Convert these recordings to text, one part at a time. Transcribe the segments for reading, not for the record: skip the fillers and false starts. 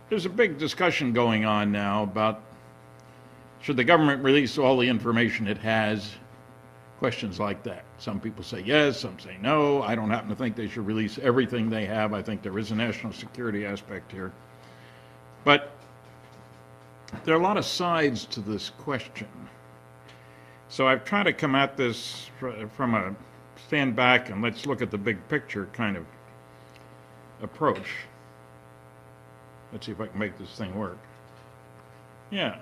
There's a big discussion going on now about should the government release all the information it has, questions like that. Some people say yes, some say no. I don't happen to think they should release everything they have. I think there is a national security aspect here. But there are a lot of sides to this question. So I've tried to come at this from a stand back and let's look at the big picture kind of approach. Let's see if I can make this thing work. Yeah.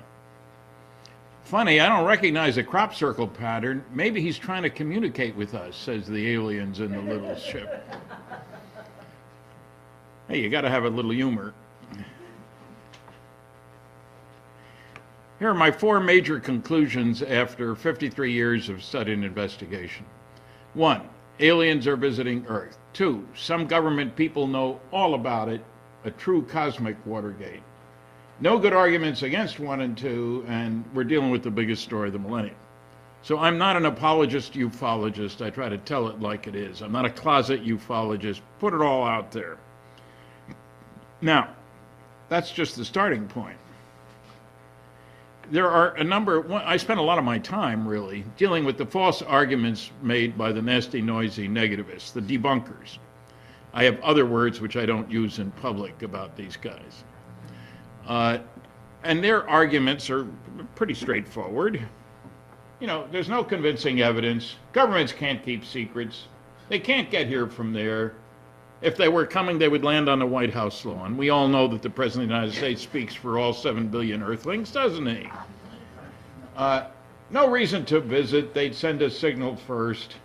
Funny, I don't recognize the crop circle pattern. Maybe he's trying to communicate with us, says the aliens in the little ship. Hey, you got to have a little humor. Here are my 4 major conclusions after 53 years of study and investigation. 1, aliens are visiting Earth. 2, some government people know all about it, a true cosmic Watergate. No good arguments against 1 and 2, and we're dealing with the biggest story of the millennium. So I'm not an apologist ufologist. I try to tell it like it is. I'm not a closet ufologist. Put it all out there. Now, that's just the starting point. There are a number, I spent a lot of my time, really, dealing with the false arguments made by the nasty, noisy negativists, the debunkers. I have other words which I don't use in public about these guys. And their arguments are pretty straightforward. You know, there's no convincing evidence. Governments can't keep secrets. They can't get here from there. If they were coming, they would land on the White House lawn. We all know that the President of the United States speaks for all 7 billion Earthlings, doesn't he? No reason to visit. They'd send a signal first.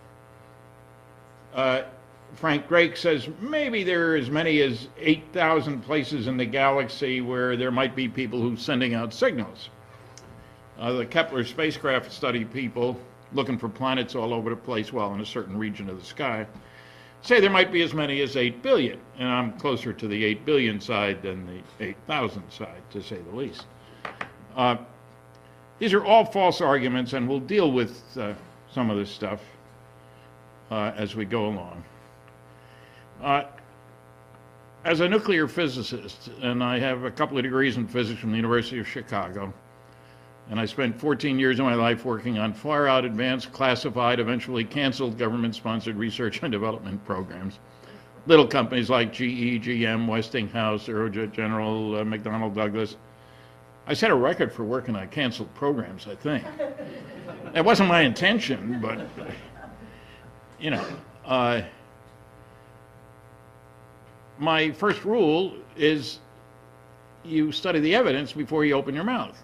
Frank Drake says maybe there are as many as 8,000 places in the galaxy where there might be people who are sending out signals. The Kepler spacecraft study people looking for planets all over the place, well, in a certain region of the sky, say there might be as many as 8 billion, and I'm closer to the 8 billion side than the 8,000 side, to say the least. These are all false arguments, and we'll deal with some of this stuff as we go along. As a nuclear physicist, and I have a couple of degrees in physics from the University of Chicago, and I spent 14 years of my life working on far out advanced, classified, eventually canceled government-sponsored research and development programs. Little companies like GE, GM, Westinghouse, Aerojet General, McDonnell Douglas. I set a record for working on canceled programs, I think. It wasn't my intention, but, you know. My first rule is you study the evidence before you open your mouth.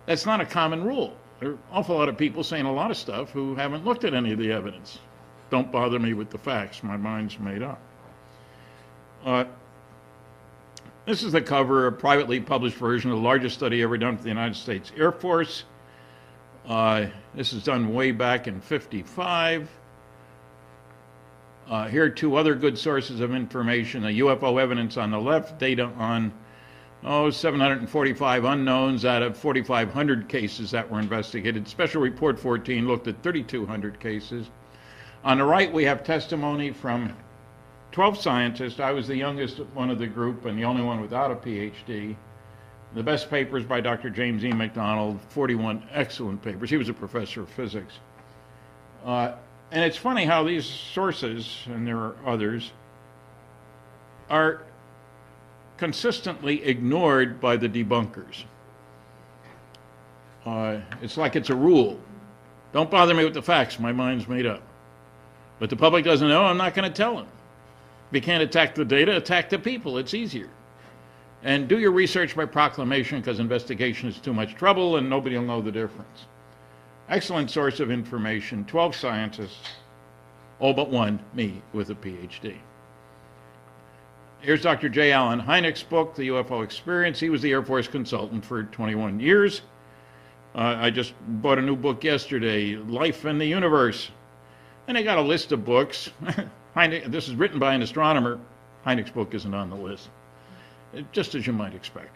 That's not a common rule. There are an awful lot of people saying a lot of stuff who haven't looked at any of the evidence. Don't bother me with the facts. My mind's made up. This is the cover, a privately published version of the largest study ever done for the United States Air Force. This is done way back in '55. Here are 2 other good sources of information. The UFO evidence on the left, data on 745 unknowns out of 4,500 cases that were investigated. Special Report 14 looked at 3,200 cases. On the right, we have testimony from 12 scientists. I was the youngest one of the group and the only one without a PhD. The best papers by Dr. James E. McDonald, 41 excellent papers. He was a professor of physics. And it's funny how these sources, and there are others, are consistently ignored by the debunkers. It's like it's a rule. Don't bother me with the facts, my mind's made up. But the public doesn't know, I'm not going to tell them. If you can't attack the data, attack the people, it's easier. And do your research by proclamation, because investigation is too much trouble and nobody will know the difference. Excellent source of information, 12 scientists, all but 1, me, with a PhD. Here's Dr. J. Allen Hynek's book, The UFO Experience. He was the Air Force consultant for 21 years. I just bought a new book yesterday, Life in the Universe. And I got a list of books. This is written by an astronomer. Hynek's book isn't on the list, just as you might expect.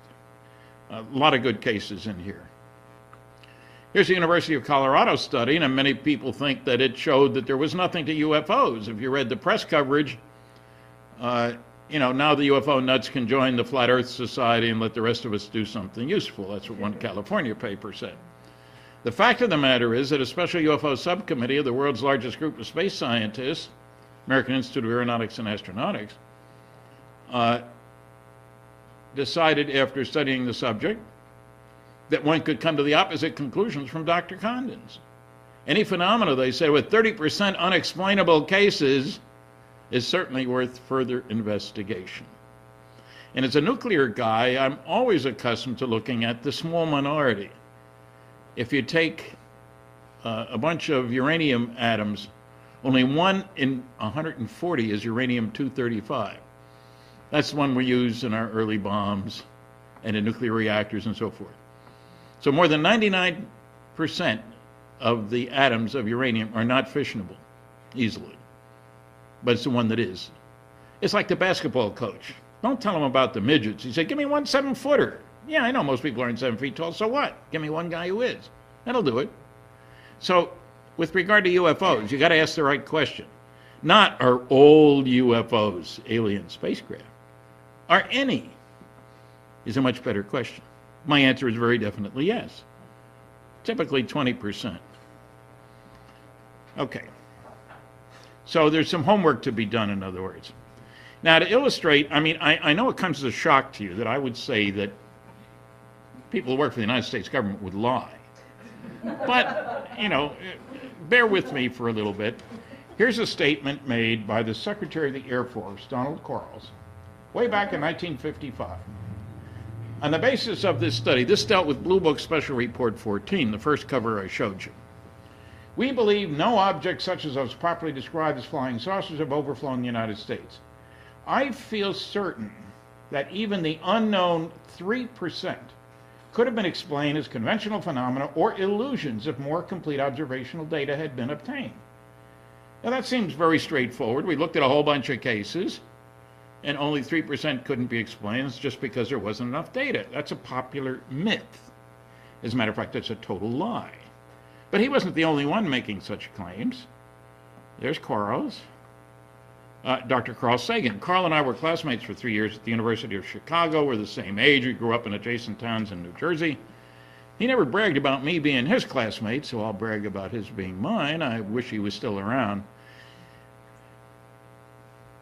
A lot of good cases in here. Here's the University of Colorado study, and many people think that it showed that there was nothing to UFOs. If you read the press coverage, now the UFO nuts can join the Flat Earth Society and let the rest of us do something useful. That's what one California paper said. The fact of the matter is that a special UFO subcommittee of the world's largest group of space scientists, American Institute of Aeronautics and Astronautics, decided after studying the subject that one could come to the opposite conclusions from Dr. Condon's. Any phenomena, they say, with 30% unexplainable cases is certainly worth further investigation. And as a nuclear guy, I'm always accustomed to looking at the small minority. If you take a bunch of uranium atoms, only 1 in 140 is uranium-235. That's the one we use in our early bombs and in nuclear reactors and so forth. So more than 99% of the atoms of uranium are not fissionable easily, but it's the one that is. It's like the basketball coach. Don't tell him about the midgets. He said, give me one 7-footer. Yeah, I know most people aren't 7 feet tall, so what? Give me one guy who is. That'll do it. So with regard to UFOs, you got to ask the right question. Not are all UFOs alien spacecraft. Are any? Is a much better question. My answer is very definitely yes. Typically 20%. Okay. So there's some homework to be done, in other words. Now, to illustrate, I know it comes as a shock to you that I would say that people who work for the United States government would lie. But, bear with me for a little bit. Here's a statement made by the Secretary of the Air Force, Donald Quarles, way back in 1955. On the basis of this study, this dealt with Blue Book Special Report 14, the first cover I showed you. We believe no objects such as those properly described as flying saucers have overflown the United States. I feel certain that even the unknown 3% could have been explained as conventional phenomena or illusions if more complete observational data had been obtained. Now that seems very straightforward. We looked at a whole bunch of cases, and only 3% couldn't be explained. It's just because there wasn't enough data. That's a popular myth. As a matter of fact, it's a total lie. But he wasn't the only one making such claims. There's Quarles, Dr. Carl Sagan. Carl and I were classmates for 3 years at the University of Chicago. We're the same age. We grew up in adjacent towns in New Jersey. He never bragged about me being his classmate, so I'll brag about his being mine. I wish he was still around.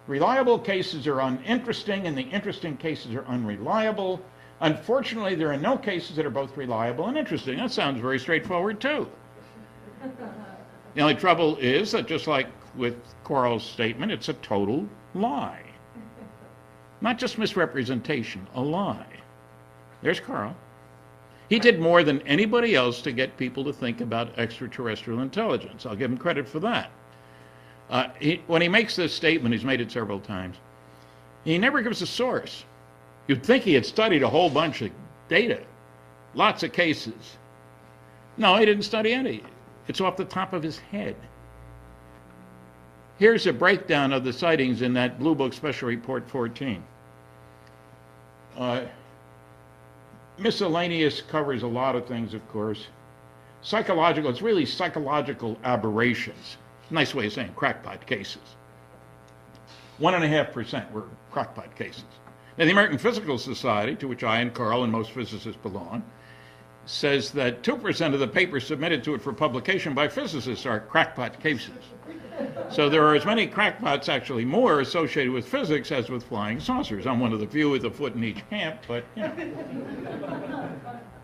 Reliable cases are uninteresting, and the interesting cases are unreliable. Unfortunately, there are no cases that are both reliable and interesting. That sounds very straightforward, too. The only trouble is that, just like with Quarles' statement, it's a total lie. Not just misrepresentation, a lie. There's Carl. He did more than anybody else to get people to think about extraterrestrial intelligence. I'll give him credit for that. When he makes this statement, he's made it several times, he never gives a source. You'd think he had studied a whole bunch of data, lots of cases. No, he didn't study any. It's off the top of his head. Here's a breakdown of the sightings in that Blue Book Special Report 14. Miscellaneous covers a lot of things, of course. Psychological, it's really psychological aberrations. Nice way of saying crackpot cases. 1.5% were crackpot cases. Now, the American Physical Society, to which I and Carl and most physicists belong, says that 2% of the papers submitted to it for publication by physicists are crackpot cases. So there are as many crackpots, actually more, associated with physics as with flying saucers. I'm one of the few with a foot in each camp, but,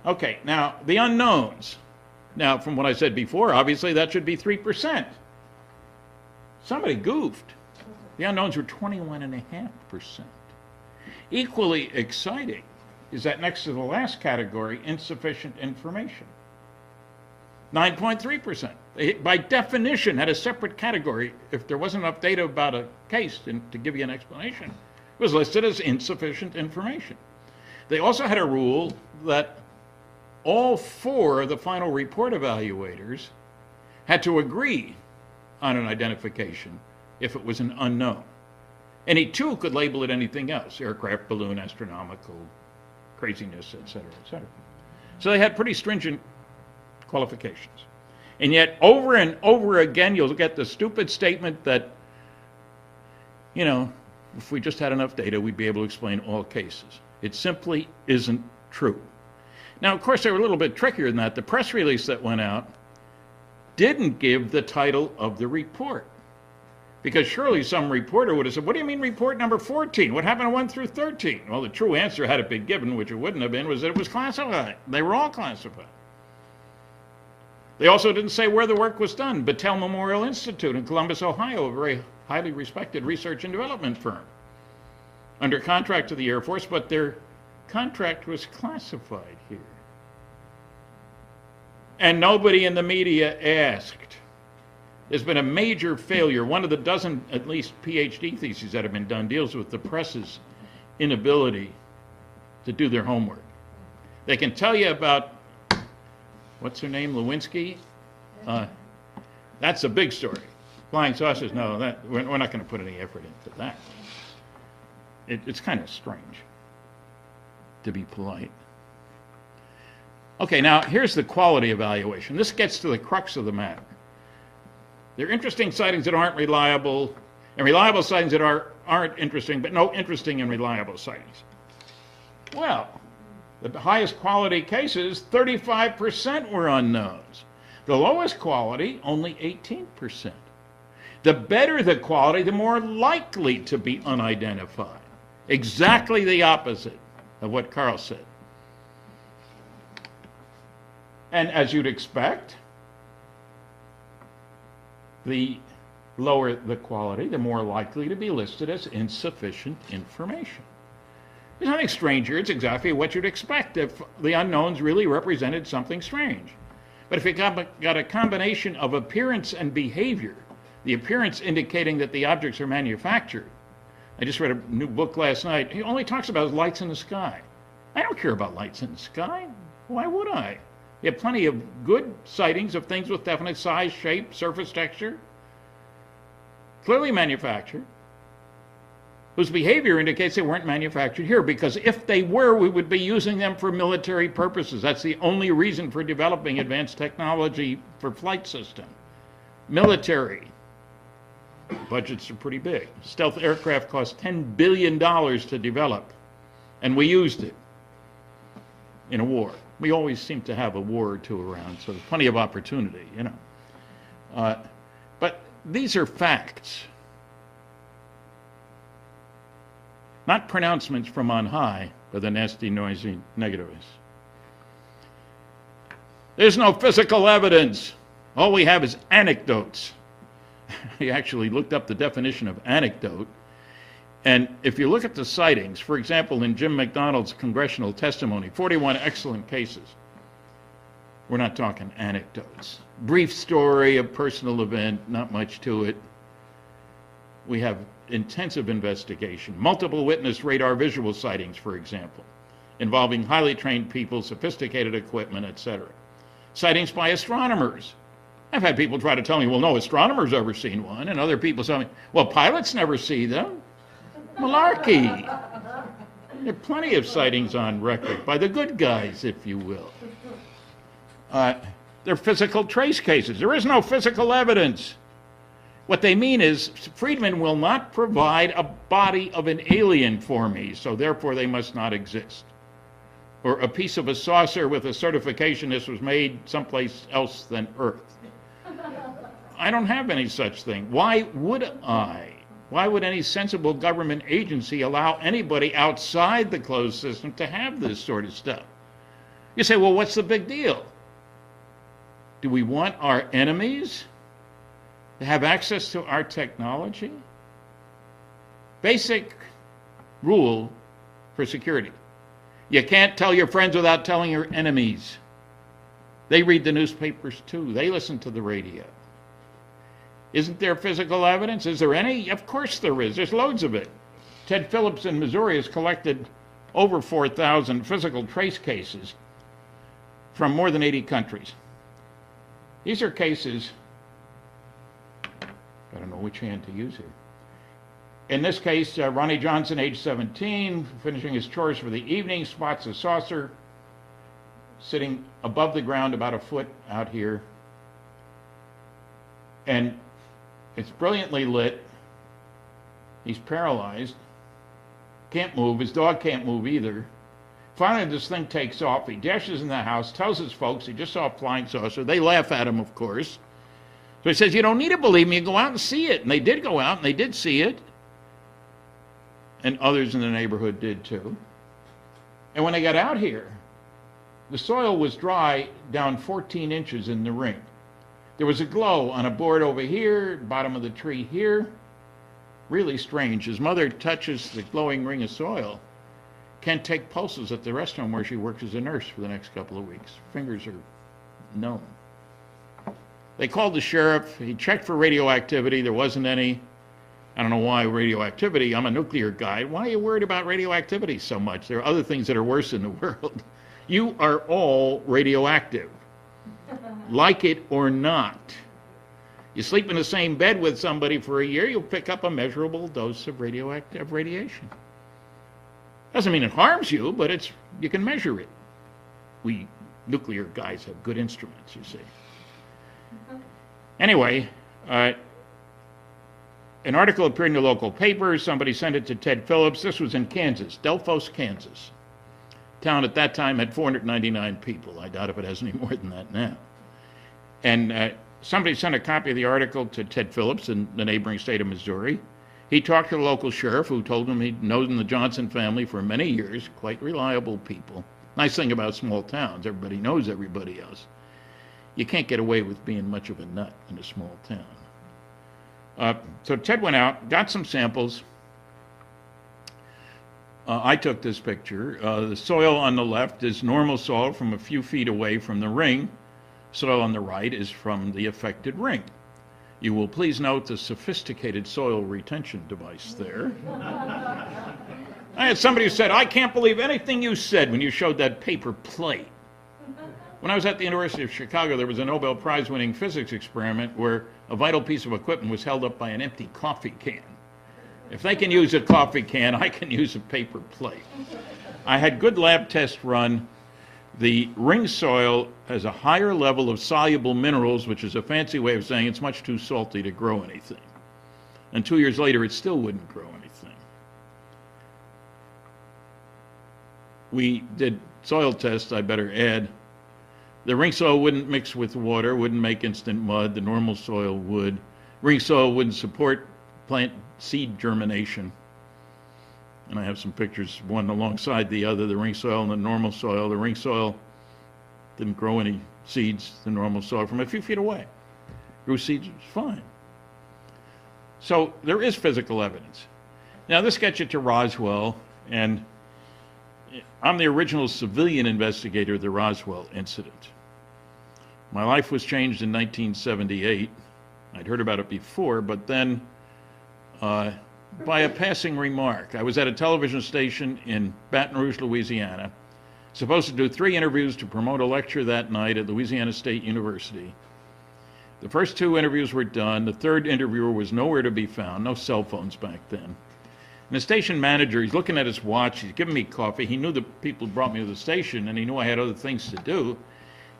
Okay, now, the unknowns. Now, from what I said before, obviously that should be 3%. Somebody goofed. The unknowns were 21.5%. Equally exciting is that next to the last category, insufficient information. 9.3%. They, by definition, had a separate category. If there wasn't enough data about a case to give you an explanation, it was listed as insufficient information. They also had a rule that all 4 of the final report evaluators had to agree on an identification if it was an unknown. Any 2 could label it anything else: aircraft, balloon, astronomical, craziness, etc., etc. So they had pretty stringent qualifications. And yet, over and over again, you'll get the stupid statement that, if we just had enough data, we'd be able to explain all cases. It simply isn't true. Now, of course, they were a little bit trickier than that. The press release that went out didn't give the title of the report. Because surely some reporter would have said, what do you mean report number 14? What happened to 1 through 13? Well, the true answer, had it been given, which it wouldn't have been, was that it was classified. They were all classified. They also didn't say where the work was done. Battelle Memorial Institute in Columbus, Ohio, a very highly respected research and development firm, under contract to the Air Force, but their contract was classified here. And nobody in the media asked. There's been a major failure. One of the dozen, at least, PhD theses that have been done deals with the press's inability to do their homework. They can tell you about, what's her name, Lewinsky? That's a big story. Flying saucers, no, we're not going to put any effort into that. It's kind of strange, to be polite. Okay, now here's the quality evaluation. This gets to the crux of the matter. There are interesting sightings that aren't reliable, and reliable sightings that aren't interesting, but no interesting and reliable sightings. Well, the highest quality cases, 35% were unknowns. The lowest quality, only 18%. The better the quality, the more likely to be unidentified. Exactly the opposite of what Carl said. And as you'd expect, the lower the quality, the more likely to be listed as insufficient information. There's nothing strange here. It's exactly what you'd expect if the unknowns really represented something strange. But if you got a combination of appearance and behavior, the appearance indicating that the objects are manufactured. I just read a new book last night. He only talks about lights in the sky. I don't care about lights in the sky. Why would I? You have plenty of good sightings of things with definite size, shape, surface texture, clearly manufactured, whose behavior indicates they weren't manufactured here, because if they were, we would be using them for military purposes. That's the only reason for developing advanced technology for flight system. Military. Budgets are pretty big. Stealth aircraft cost $10 billion to develop, and we used it in a war. We always seem to have a war or two around, so there's plenty of opportunity, you know. But these are facts, not pronouncements from on high by the nasty, noisy negativists. There's no physical evidence. All we have is anecdotes. He actually looked up the definition of anecdote. And if you look at the sightings, for example, in Jim McDonald's congressional testimony, 41 excellent cases. We're not talking anecdotes. Brief story, a personal event, not much to it. We have intensive investigation, multiple witness radar visual sightings, for example, involving highly trained people, sophisticated equipment, etc. Sightings by astronomers. I've had people try to tell me, well, no astronomer's ever seen one, and other people tell me, well, pilots never see them. Malarkey. There are plenty of sightings on record by the good guys, if you will. They're physical trace cases. There is no physical evidence. What they mean is Friedman will not provide a body of an alien for me, so therefore they must not exist. Or a piece of a saucer with a certification this was made someplace else than Earth. I don't have any such thing. Why would I? Why would any sensible government agency allow anybody outside the closed system to have this sort of stuff? You say, well, what's the big deal? Do we want our enemies to have access to our technology? Basic rule for security. You can't tell your friends without telling your enemies. They read the newspapers too. They listen to the radio. Isn't there physical evidence? Is there any? Of course there is. There's loads of it. Ted Phillips in Missouri has collected over 4,000 physical trace cases from more than 80 countries. These are cases, I don't know which hand to use here. In this case, Ronnie Johnson, age 17, finishing his chores for the evening, spots a saucer sitting above the ground about a foot out here. And it's brilliantly lit. He's paralyzed, can't move. His dog can't move either. Finally, this thing takes off. He dashes in the house, tells his folks he just saw a flying saucer. They laugh at him, of course. So he says, you don't need to believe me. Go out and see it. And they did go out, and they did see it. And others in the neighborhood did, too. And when they got out here, the soil was dry down 14 inches in the ring. There was a glow on a board over here, bottom of the tree here. Really strange. His mother touches the glowing ring of soil. Can't take pulses at the restaurant where she works as a nurse for the next couple of weeks. Fingers are numb. They called the sheriff. He checked for radioactivity. There wasn't any. I don't know why radioactivity. I'm a nuclear guy. Why are you worried about radioactivity so much? There are other things that are worse in the world. You are all radioactive, like it or not. You sleep in the same bed with somebody for a year, you'll pick up a measurable dose of radioactive radiation. Doesn't mean it harms you, but you can measure it. We nuclear guys have good instruments, you see. Anyway, an article appeared in the local paper. Somebody sent it to Ted Phillips. This was in Kansas, Delphos, Kansas. Town at that time had 499 people. I doubt if it has any more than that now. And somebody sent a copy of the article to Ted Phillips in the neighboring state of Missouri. He talked to the local sheriff, who told him he'd known the Johnson family for many years, quite reliable people. Nice thing about small towns, everybody knows everybody else. You can't get away with being much of a nut in a small town. So Ted went out, got some samples. I took this picture. The soil on the left is normal soil from a few feet away from the ring. Soil on the right is from the affected ring. You will please note the sophisticated soil retention device there. I had somebody who said, I can't believe anything you said when you showed that paper plate. When I was at the University of Chicago, there was a Nobel Prize-winning physics experiment where a vital piece of equipment was held up by an empty coffee can. If they can use a coffee can, I can use a paper plate. I had good lab tests run. The ring soil has a higher level of soluble minerals, which is a fancy way of saying it's much too salty to grow anything. And 2 years later, it still wouldn't grow anything. We did soil tests, I better add. The ring soil wouldn't mix with water, wouldn't make instant mud. The normal soil would. Ring soil wouldn't support plant seed germination. And I have some pictures, one alongside the other, the ring soil and the normal soil. The ring soil didn't grow any seeds, the normal soil, from a few feet away. Grew seeds, it was fine. So there is physical evidence. Now this gets you to Roswell, and I'm the original civilian investigator of the Roswell incident. My life was changed in 1978. I'd heard about it before, but then by a passing remark. I was at a television station in Baton Rouge, Louisiana, supposed to do 3 interviews to promote a lecture that night at Louisiana State University. The first 2 interviews were done. The third interviewer was nowhere to be found, no cell phones back then. And the station manager, he's looking at his watch, he's giving me coffee. He knew the people brought me to the station, and he knew I had other things to do.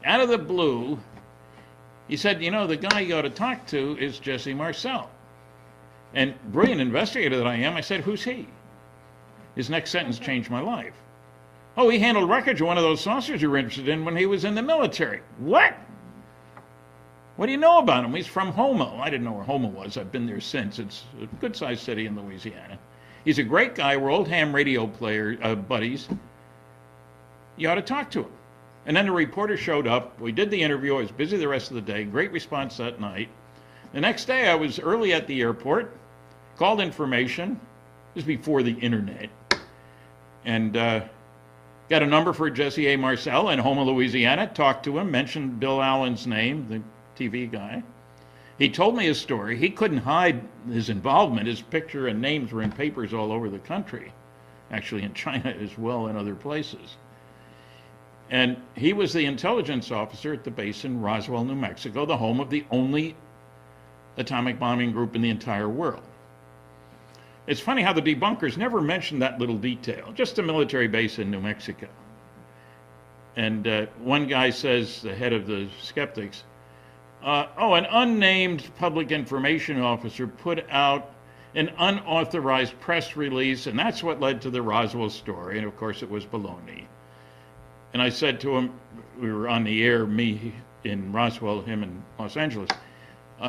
Out of the blue, he said, you know, the guy you ought to talk to is Jesse Marcel. And brilliant investigator that I am, I said, who's he? His next sentence changed my life. Oh, he handled records of one of those saucers you were interested in when he was in the military. What? What do you know about him? He's from Houma. I didn't know where Houma was. I've been there since. It's a good-sized city in Louisiana. He's a great guy. We're old ham radio buddies. You ought to talk to him. And then the reporter showed up. We did the interview. I was busy the rest of the day. Great response that night. The next day, I was early at the airport, called information. This was before the internet. And got a number for Jesse A. Marcel in Houma, Louisiana. Talked to him, mentioned Bill Allen's name, the TV guy. He told me his story. He couldn't hide his involvement. His picture and names were in papers all over the country, actually in China as well and other places. And he was the intelligence officer at the base in Roswell, New Mexico, the home of the only atomic bombing group in the entire world. It's funny how the debunkers never mentioned that little detail, just a military base in New Mexico. And one guy says, the head of the skeptics, an unnamed public information officer put out an unauthorized press release, and that's what led to the Roswell story, and of course it was baloney. And I said to him, we were on the air, me in Roswell, him in Los Angeles,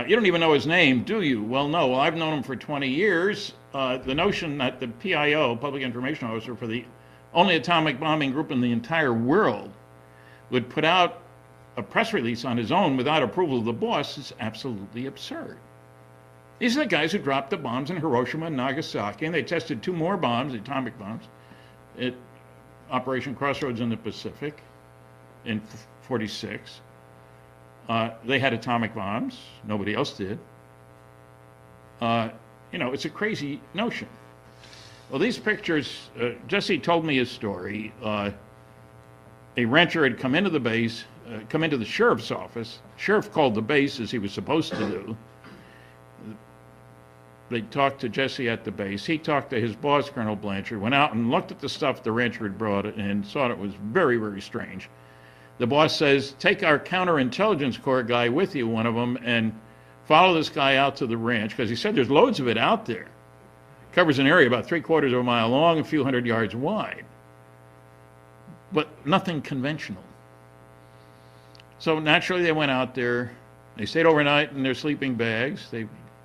you don't even know his name, do you? Well, no. Well, I've known him for 20 years. The notion that the PIO, Public Information Officer for the only atomic bombing group in the entire world, would put out a press release on his own without approval of the boss is absolutely absurd. These are the guys who dropped the bombs in Hiroshima and Nagasaki, and they tested 2 more bombs, atomic bombs, at Operation Crossroads in the Pacific in 46. They had atomic bombs. Nobody else did. It's a crazy notion. Well, these pictures, Jesse told me his story. A rancher had come into the base, come into the sheriff's office. Sheriff called the base, as he was supposed to do. They talked to Jesse at the base. He talked to his boss, Colonel Blanchard, went out and looked at the stuff the rancher had brought and thought it was very, very strange. The boss says, take our counterintelligence corps guy with you, one of them, and follow this guy out to the ranch, because he said there's loads of it out there. Covers an area about 3/4 of a mile long, a few hundred yards wide, but nothing conventional. So naturally they went out there. They stayed overnight in their sleeping bags.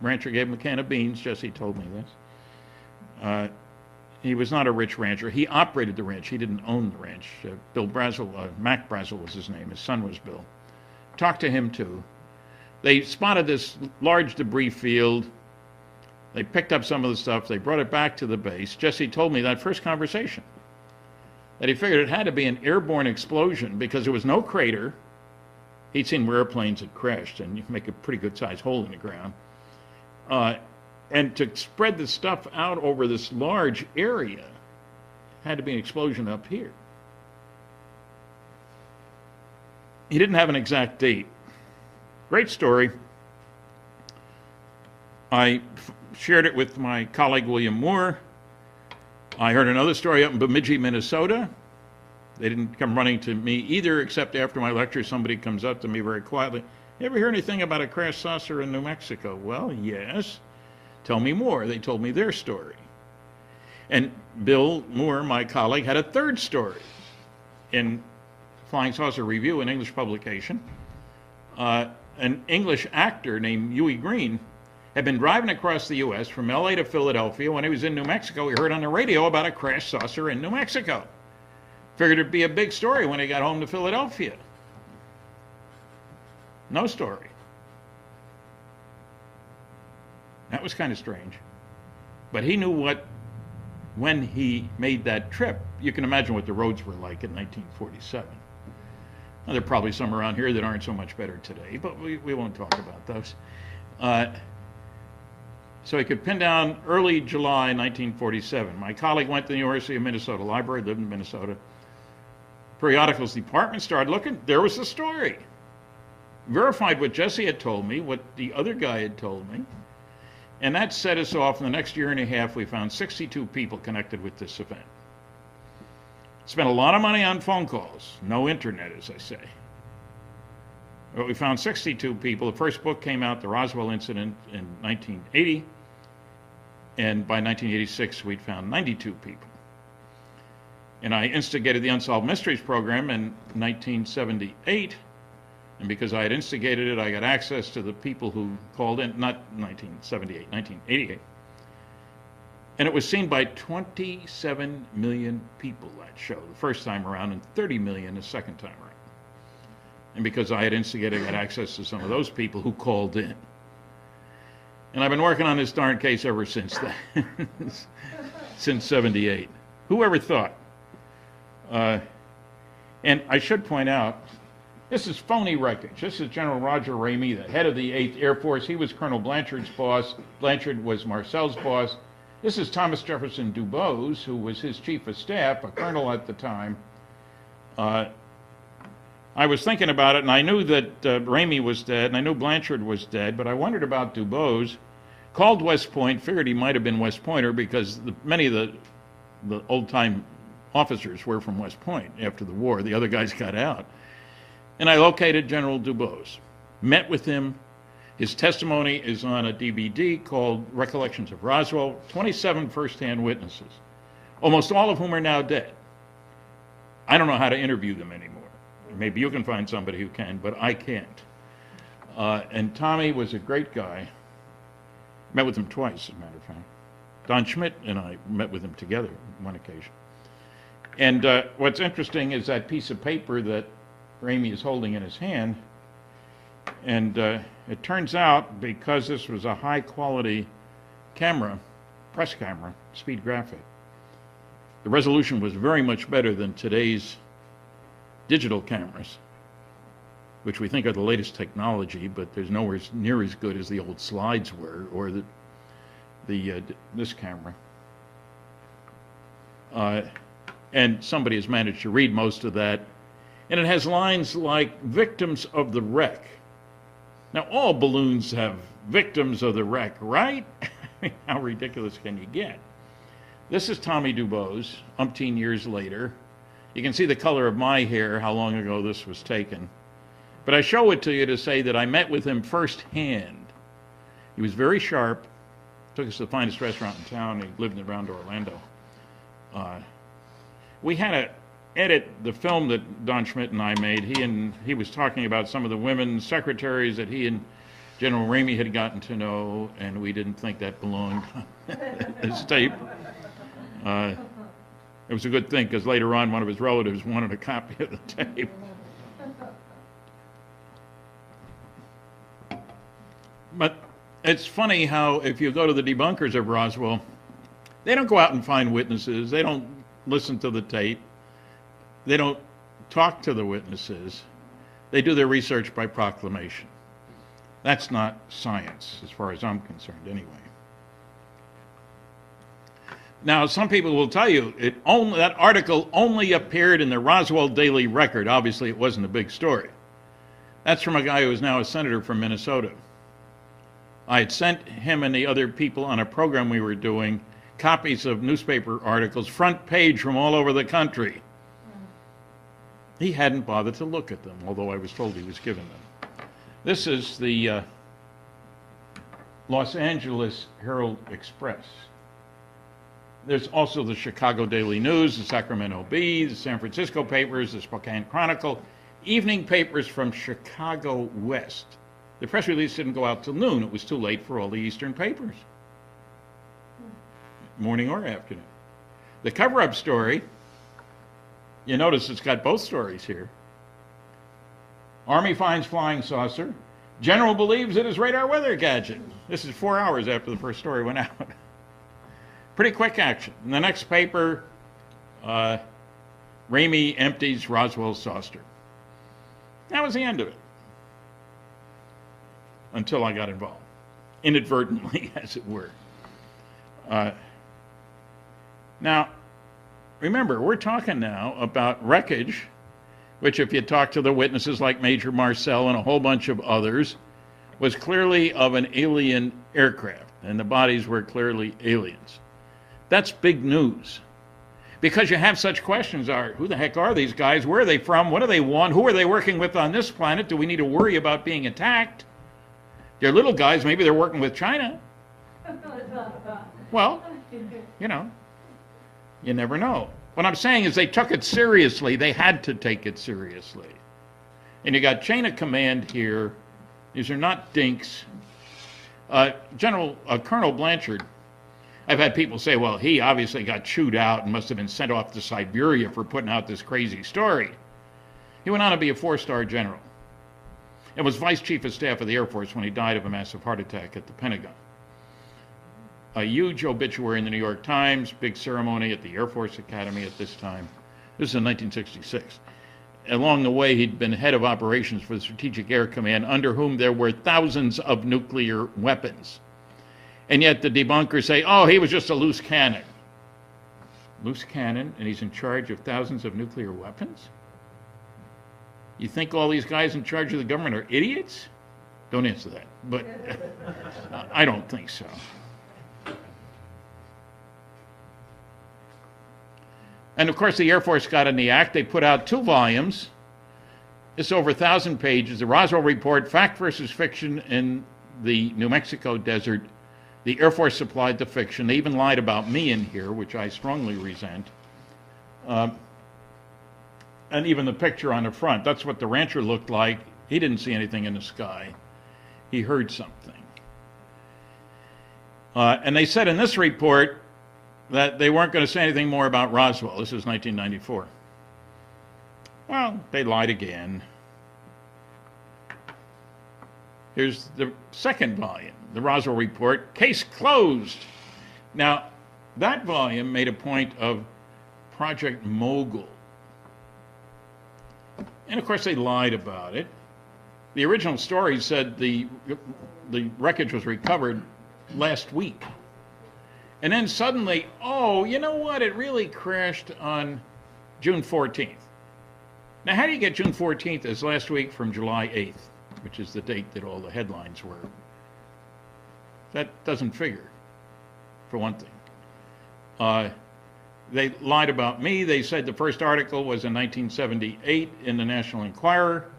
Rancher gave him a can of beans. Jesse told me this. He was not a rich rancher. He operated the ranch. He didn't own the ranch. Bill Brazel, Mac Brazel was his name. His son was Bill. Talked to him too. They spotted this large debris field. They picked up some of the stuff. They brought it back to the base. Jesse told me that first conversation that he figured it had to be an airborne explosion because there was no crater. He'd seen where airplanes had crashed, and you can make a pretty good sized hole in the ground. And to spread the stuff out over this large area had to be an explosion up here. He didn't have an exact date. Great story. I shared it with my colleague William Moore. I heard another story up in Bemidji, Minnesota. They didn't come running to me either, except after my lecture somebody comes up to me very quietly. You ever hear anything about a crash saucer in New Mexico? Well, yes. Tell me more. They told me their story. And Bill Moore, my colleague, had a third story in Flying Saucer Review, an English publication. An English actor named Huey Green had been driving across the U.S. from L.A. to Philadelphia. When he was in New Mexico, he heard on the radio about a crash saucer in New Mexico. Figured it'd be a big story when he got home to Philadelphia. No story. That was kind of strange. But he knew when he made that trip, you can imagine what the roads were like in 1947. Now, there are probably some around here that aren't so much better today, but we won't talk about those. So he could pin down early July 1947. My colleague went to the University of Minnesota Library, lived in Minnesota. Periodicals department started looking. There was the story. Verified what Jesse had told me, what the other guy had told me. And that set us off. In the next year and a half, we found 62 people connected with this event. Spent a lot of money on phone calls. No internet, as I say. But we found 62 people. The first book came out, The Roswell Incident, in 1980. And by 1986, we'd found 92 people. And I instigated the Unsolved Mysteries program in 1978. And because I had instigated it, I got access to the people who called in, not 1978, 1988. And it was seen by 27 million people, that show, the first time around, and 30 million the second time around. And because I had instigated, I got access to some of those people who called in. And I've been working on this darn case ever since then, since 78. Who ever thought? And I should point out, this is phony wreckage. This is General Roger Ramey, the head of the 8th Air Force. He was Colonel Blanchard's boss. Blanchard was Marcel's boss. This is Thomas Jefferson Dubose, who was his chief of staff, a colonel at the time. I was thinking about it, and I knew that Ramey was dead, and I knew Blanchard was dead, but I wondered about Dubose. Called West Point, figured he might have been West Pointer because many of the old-time officers were from West Point after the war. The other guys got out. And I located General Dubose, met with him. His testimony is on a DVD called Recollections of Roswell, 27 first-hand witnesses, almost all of whom are now dead. I don't know how to interview them anymore. Maybe you can find somebody who can, but I can't. And Tommy was a great guy. Met with him twice, as a matter of fact. Don Schmidt and I met with him together on one occasion. And what's interesting is that piece of paper that Ramey is holding in his hand. And it turns out, because this was a high-quality camera, press camera, speed graphic, the resolution was very much better than today's digital cameras, which we think are the latest technology, but there's nowhere near as good as the old slides were, or this camera. And somebody has managed to read most of that, and it has lines like "victims of the wreck." Now, all balloons have victims of the wreck, right? How ridiculous can you get? This is Tommy DuBose, umpteen years later. You can see the color of my hair, how long ago this was taken. But I show it to you to say that I met with him firsthand. He was very sharp, took us to the finest restaurant in town. He lived around Orlando. We had to edit the film that Don Schmidt and I made. He was talking about some of the women secretaries that he and General Ramey had gotten to know, and we didn't think that belonged on this tape. It was a good thing, because later on one of his relatives wanted a copy of the tape. But it's funny how if you go to the debunkers of Roswell, they don't go out and find witnesses. They don't listen to the tape. They don't talk to the witnesses. They do their research by proclamation. That's not science, as far as I'm concerned, anyway. Now, some people will tell you that article only appeared in the Roswell Daily Record. Obviously, it wasn't a big story. That's from a guy who is now a senator from Minnesota. I had sent him and the other people on a program we were doing copies of newspaper articles, front page from all over the country. He hadn't bothered to look at them, although I was told he was given them. This is the Los Angeles Herald Express. There's also the Chicago Daily News, the Sacramento Bee, the San Francisco papers, the Spokane Chronicle, evening papers from Chicago West. The press release didn't go out till noon. It was too late for all the Eastern papers, morning or afternoon. The cover-up story, you notice it's got both stories here. Army finds flying saucer. General believes it is radar weather gadget. This is 4 hours after the first story went out. Pretty quick action. In the next paper, Ramey empties Roswell saucer. That was the end of it. Until I got involved. Inadvertently, as it were. Now, remember, we're talking now about wreckage, which if you talk to the witnesses like Major Marcel and a whole bunch of others, was clearly of an alien aircraft, and the bodies were clearly aliens. That's big news. Because you have such questions who the heck are these guys? Where are they from? What do they want? Who are they working with on this planet? Do we need to worry about being attacked? They're little guys, maybe they're working with China. Well, you never know. What I'm saying is they took it seriously. They had to take it seriously. And you got chain of command here. These are not dinks. Colonel Blanchard, I've had people say, well, he obviously got chewed out and must have been sent off to Siberia for putting out this crazy story. He went on to be a 4-star general and was vice chief of staff of the Air Force when he died of a massive heart attack at the Pentagon. A huge obituary in the New York Times, big ceremony at the Air Force Academy at this time. This is in 1966. Along the way, he'd been head of operations for the Strategic Air Command, under whom there were thousands of nuclear weapons. And yet the debunkers say, oh, he was just a loose cannon. Loose cannon, and he's in charge of thousands of nuclear weapons? You think all these guys in charge of the government are idiots? Don't answer that, but I don't think so. And of course, the Air Force got in the act. They put out 2 volumes. It's over 1,000 pages. The Roswell Report, Fact versus Fiction in the New Mexico desert, the Air Force supplied the fiction. They even lied about me in here, which I strongly resent. And even the picture on the front, that's what the rancher looked like. He didn't see anything in the sky. He heard something. And they said in this report that they weren't going to say anything more about Roswell. This is 1994. Well, they lied again. Here's the second volume, the Roswell Report, case closed. Now, that volume made a point of Project Mogul. And of course, they lied about it. The original story said the wreckage was recovered last week. And then suddenly, oh, you know what? It really crashed on June 14th. Now, how do you get June 14th as last week from July 8th, which is the date that all the headlines were? That doesn't figure, for one thing. They lied about me. They said the first article was in 1978 in the National Enquirer.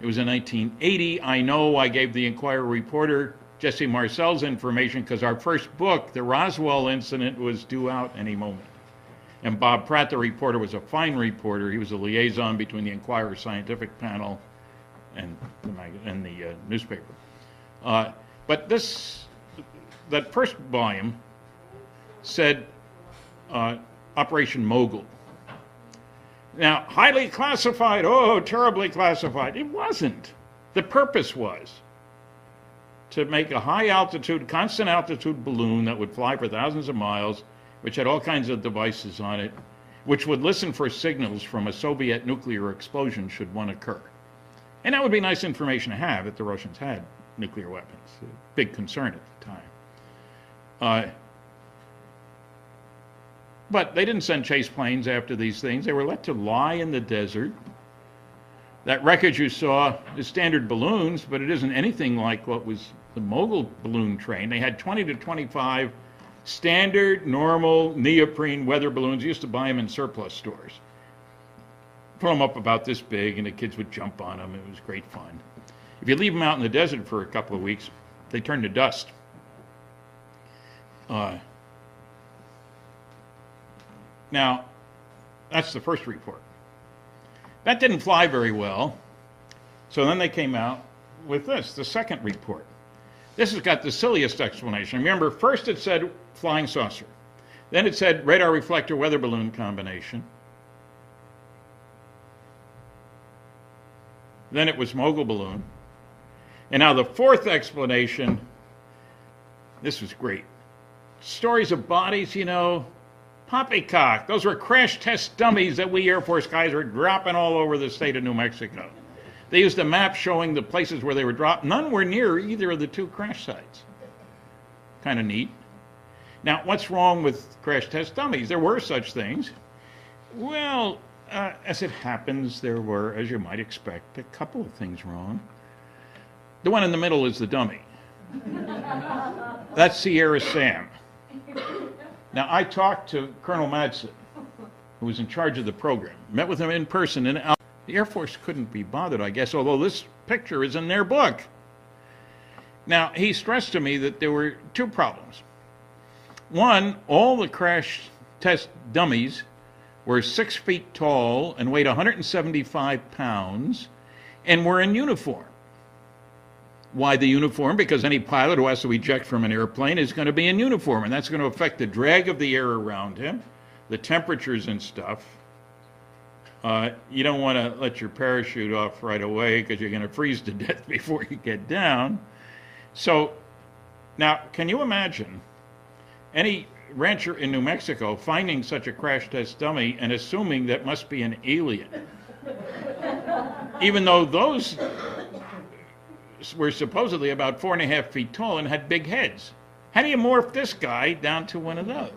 It was in 1980. I know I gave the Enquirer reporter Jesse Marcel's information because our first book, The Roswell Incident, was due out any moment. And Bob Pratt, the reporter, was a fine reporter. He was a liaison between the Enquirer scientific panel and the newspaper. But that first volume said Operation Mogul. Now, highly classified, oh, terribly classified. It wasn't. The purpose was to make a high altitude, constant altitude balloon that would fly for thousands of miles, which had all kinds of devices on it, which would listen for signals from a Soviet nuclear explosion should one occur. And that would be nice information to have if the Russians had nuclear weapons. A big concern at the time. But they didn't send chase planes after these things. They were let to lie in the desert. That wreckage you saw is standard balloons, but it isn't anything like what was the Mogul balloon train. They had 20 to 25 standard, normal, neoprene weather balloons. You used to buy them in surplus stores. Put them up about this big, and the kids would jump on them. It was great fun. If you leave them out in the desert for a couple of weeks, they turn to dust. Now, that's the first report. That didn't fly very well. So then they came out with this, the second report. This has got the silliest explanation. Remember, first it said flying saucer. Then it said radar reflector weather balloon combination. Then it was Mogul balloon. And now the fourth explanation, this was great. Stories of bodies, you know, poppycock. Those were crash test dummies that we Air Force guys were dropping all over the state of New Mexico. They used a map showing the places where they were dropped. None were near either of the two crash sites. Kind of neat. Now, what's wrong with crash test dummies? There were such things. Well, as it happens, there were, as you might expect, a couple of things wrong. The one in the middle is the dummy. That's Sierra Sam. Now, I talked to Colonel Madsen, who was in charge of the program, met with him in person, and the Air Force couldn't be bothered, I guess, although this picture is in their book. Now, he stressed to me that there were two problems. One, all the crash test dummies were 6 feet tall and weighed 175 pounds and were in uniform. Why the uniform? Because any pilot who has to eject from an airplane is going to be in uniform, and that's going to affect the drag of the air around him, the temperatures and stuff. You don't want to let your parachute off right away because you're going to freeze to death before you get down. So now, can you imagine any rancher in New Mexico finding such a crash test dummy and assuming that must be an alien? Even though those were supposedly about 4.5 feet tall and had big heads. How do you morph this guy down to one of those?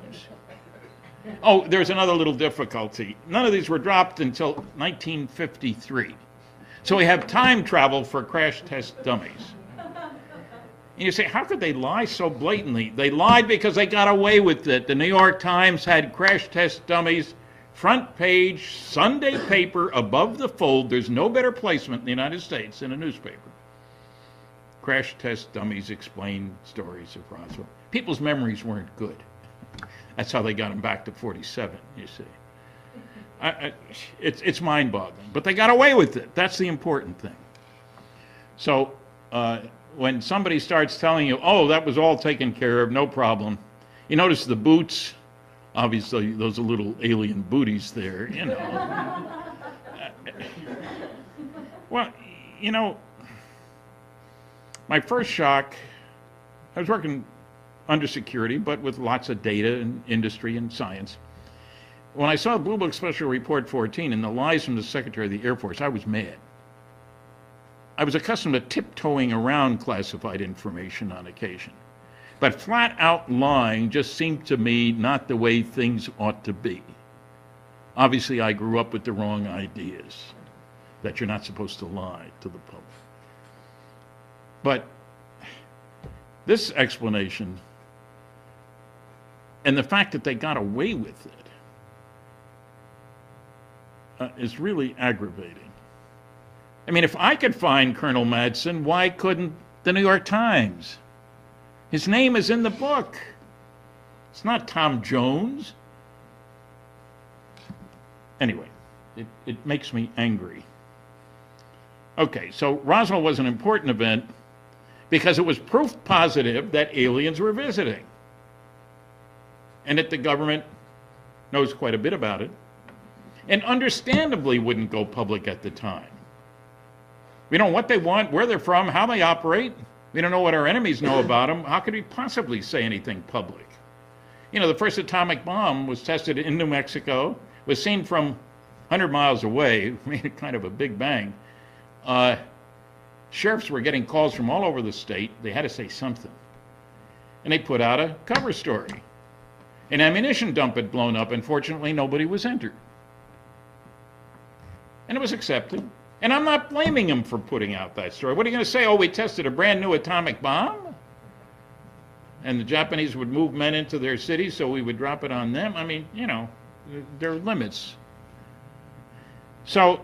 Oh, there's another little difficulty. None of these were dropped until 1953. So we have time travel for crash test dummies. And you say, how could they lie so blatantly? They lied because they got away with it. The New York Times had crash test dummies, front page, Sunday paper, above the fold. There's no better placement in the United States in a newspaper. crash test dummies explain stories of Roswell. People's memories weren't good. That's how they got him back to 47, you see. It's mind-boggling. But they got away with it. That's the important thing. So when somebody starts telling you, oh, that was all taken care of, no problem. You notice the boots, obviously those are little alien booties there, you know. Well, you know, my first shock, I was working under security, but with lots of data and industry and science. When I saw Blue Book Special Report 14 and the lies from the Secretary of the Air Force, I was mad. I was accustomed to tiptoeing around classified information on occasion. But flat out lying just seemed to me not the way things ought to be. Obviously, I grew up with the wrong ideas, that you're not supposed to lie to the public. But this explanation, and the fact that they got away with it, is really aggravating. I mean, if I could find Colonel Madsen, why couldn't the New York Times? His name is in the book. It's not Tom Jones. Anyway, it makes me angry. Okay, so Roswell was an important event because it was proof positive that aliens were visiting, and that the government knows quite a bit about it, and understandably wouldn't go public at the time. We don't know what they want, where they're from, how they operate. We don't know what our enemies know about them. How could we possibly say anything public? You know, the first atomic bomb was tested in New Mexico, was seen from 100 miles away, made kind of a big bang. Sheriffs were getting calls from all over the state. They had to say something. And they put out a cover story. An ammunition dump had blown up, and fortunately nobody was injured. And it was accepted. And I'm not blaming them for putting out that story. What are you going to say? Oh, we tested a brand new atomic bomb? And the Japanese would move men into their cities, so we would drop it on them? I mean, you know, there are limits. So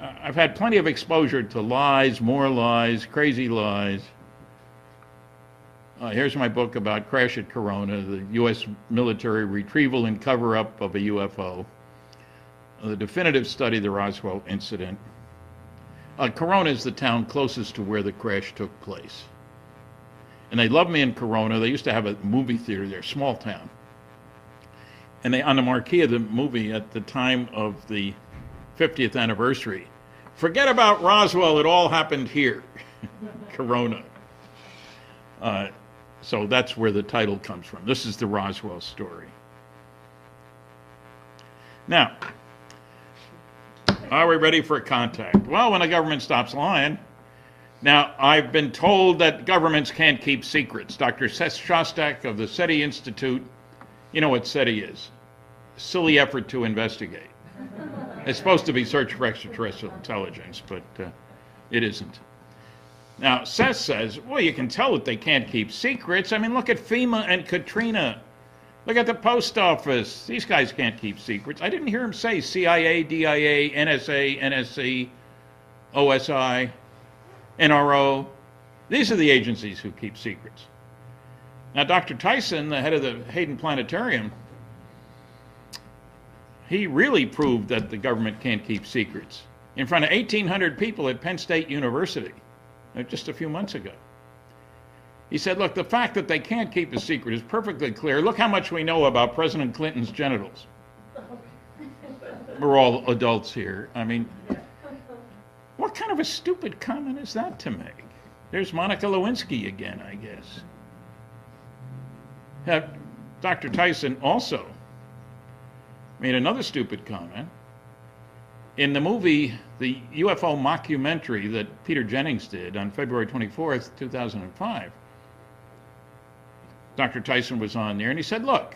I've had plenty of exposure to lies, more lies, crazy lies. Here's my book about Crash at Corona, the U.S. military retrieval and cover-up of a UFO, the definitive study of the Roswell incident. Corona is the town closest to where the crash took place. And they love me in Corona. They used to have a movie theater there, small town. And they, on the marquee of the movie at the time of the 50th anniversary, forget about Roswell, it all happened here, Corona. So that's where the title comes from. This is the Roswell story. Now, are we ready for contact? Well, when the government stops lying. Now, I've been told that governments can't keep secrets. Dr. Seth Shostak of the SETI Institute, you know what SETI is? Silly effort to investigate. It's supposed to be search for extraterrestrial intelligence, but it isn't. Now, Seth says, well, you can tell that they can't keep secrets. I mean, look at FEMA and Katrina. Look at the post office. These guys can't keep secrets. I didn't hear him say CIA, DIA, NSA, NSC, OSI, NRO. These are the agencies who keep secrets. Now, Dr. Tyson, the head of the Hayden Planetarium, he really proved that the government can't keep secrets in front of 1,800 people at Penn State University just a few months ago. He said, look, the fact that they can't keep a secret is perfectly clear. Look how much we know about President Clinton's genitals. We're all adults here. I mean, what kind of a stupid comment is that to make? There's Monica Lewinsky again, I guess. Dr. Tyson also made another stupid comment. In the movie, the UFO mockumentary that Peter Jennings did on February 24th, 2005, Dr. Tyson was on there, and he said, look,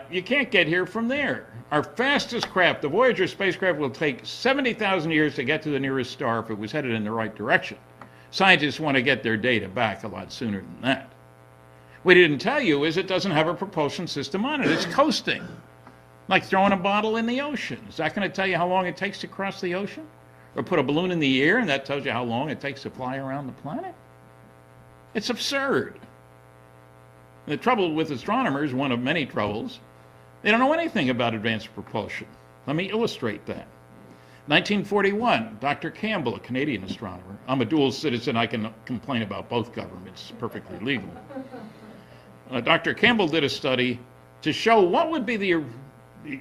you can't get here from there. Our fastest craft, the Voyager spacecraft, will take 70,000 years to get to the nearest star if it was headed in the right direction. Scientists want to get their data back a lot sooner than that. What he didn't tell you is it doesn't have a propulsion system on it. It's coasting, like throwing a bottle in the ocean. Is that going to tell you how long it takes to cross the ocean? Or put a balloon in the air and that tells you how long it takes to fly around the planet? It's absurd. The trouble with astronomers, one of many troubles, they don't know anything about advanced propulsion. Let me illustrate that. 1941, Dr. Campbell, a Canadian astronomer. I'm a dual citizen. I can complain about both governments. It's perfectly legal. Dr. Campbell did a study to show what would be the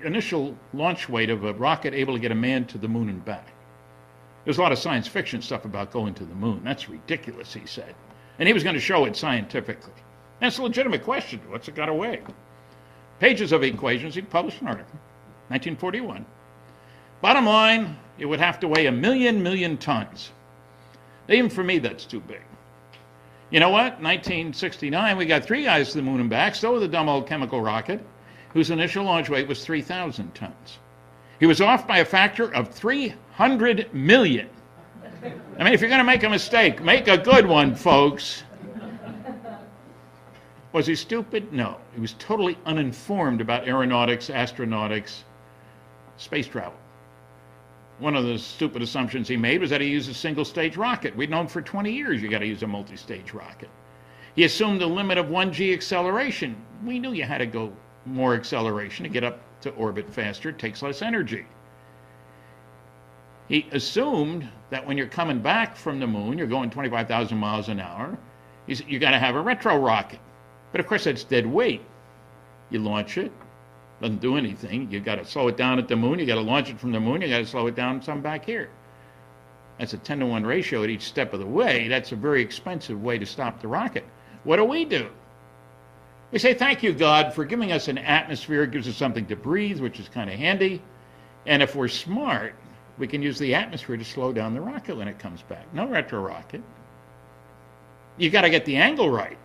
initial launch weight of a rocket able to get a man to the moon and back. There's a lot of science fiction stuff about going to the moon. That's ridiculous, he said. And he was going to show it scientifically. That's a legitimate question. What's it got to weigh? Pages of equations. He published an article, 1941. Bottom line, it would have to weigh 1,000,000 tons. Even for me, that's too big. You know what? 1969, we got 3 guys to the moon and back, so with a dumb old chemical rocket, whose initial launch weight was 3,000 tons. He was off by a factor of 300 million. I mean, if you're going to make a mistake, make a good one, folks. Was he stupid? No. He was totally uninformed about aeronautics, astronautics, space travel. One of the stupid assumptions he made was that he used a single-stage rocket. We'd known for 20 years you got to use a multi-stage rocket. He assumed a limit of 1g acceleration. We knew you had to go more acceleration to get up to orbit faster. It takes less energy. He assumed that when you're coming back from the moon, you're going 25,000 miles an hour, you got to have a retro rocket. But of course, that's dead weight. You launch it, doesn't do anything. You got to slow it down at the moon. You got to launch it from the moon. You got to slow it down some back here. That's a 10-to-1 ratio at each step of the way. That's a very expensive way to stop the rocket. What do? We say, thank you, God, for giving us an atmosphere. It gives us something to breathe, which is kind of handy. And if we're smart, we can use the atmosphere to slow down the rocket when it comes back. No retro rocket. You got to get the angle right.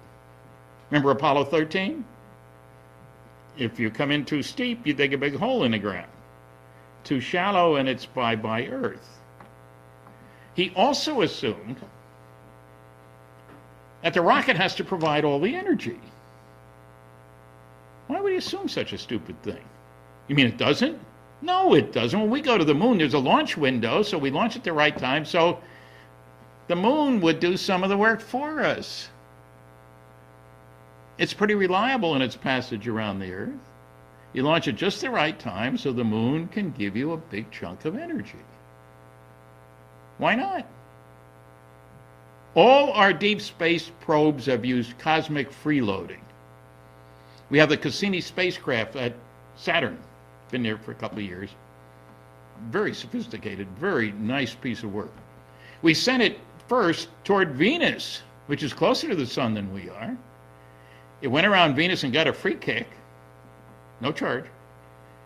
Remember Apollo 13? If you come in too steep, you dig a big hole in the ground. Too shallow, and it's bye-bye Earth. He also assumed that the rocket has to provide all the energy. Why would he assume such a stupid thing? You mean it doesn't? No, it doesn't. When we go to the moon, there's a launch window, so we launch at the right time, so the moon would do some of the work for us. It's pretty reliable in its passage around the Earth. You launch at just the right time so the moon can give you a big chunk of energy. Why not? All our deep space probes have used cosmic freeloading. We have the Cassini spacecraft at Saturn. Been there for a couple of years. Very sophisticated, very nice piece of work. We sent it first toward Venus, which is closer to the sun than we are. It went around Venus and got a free kick, no charge.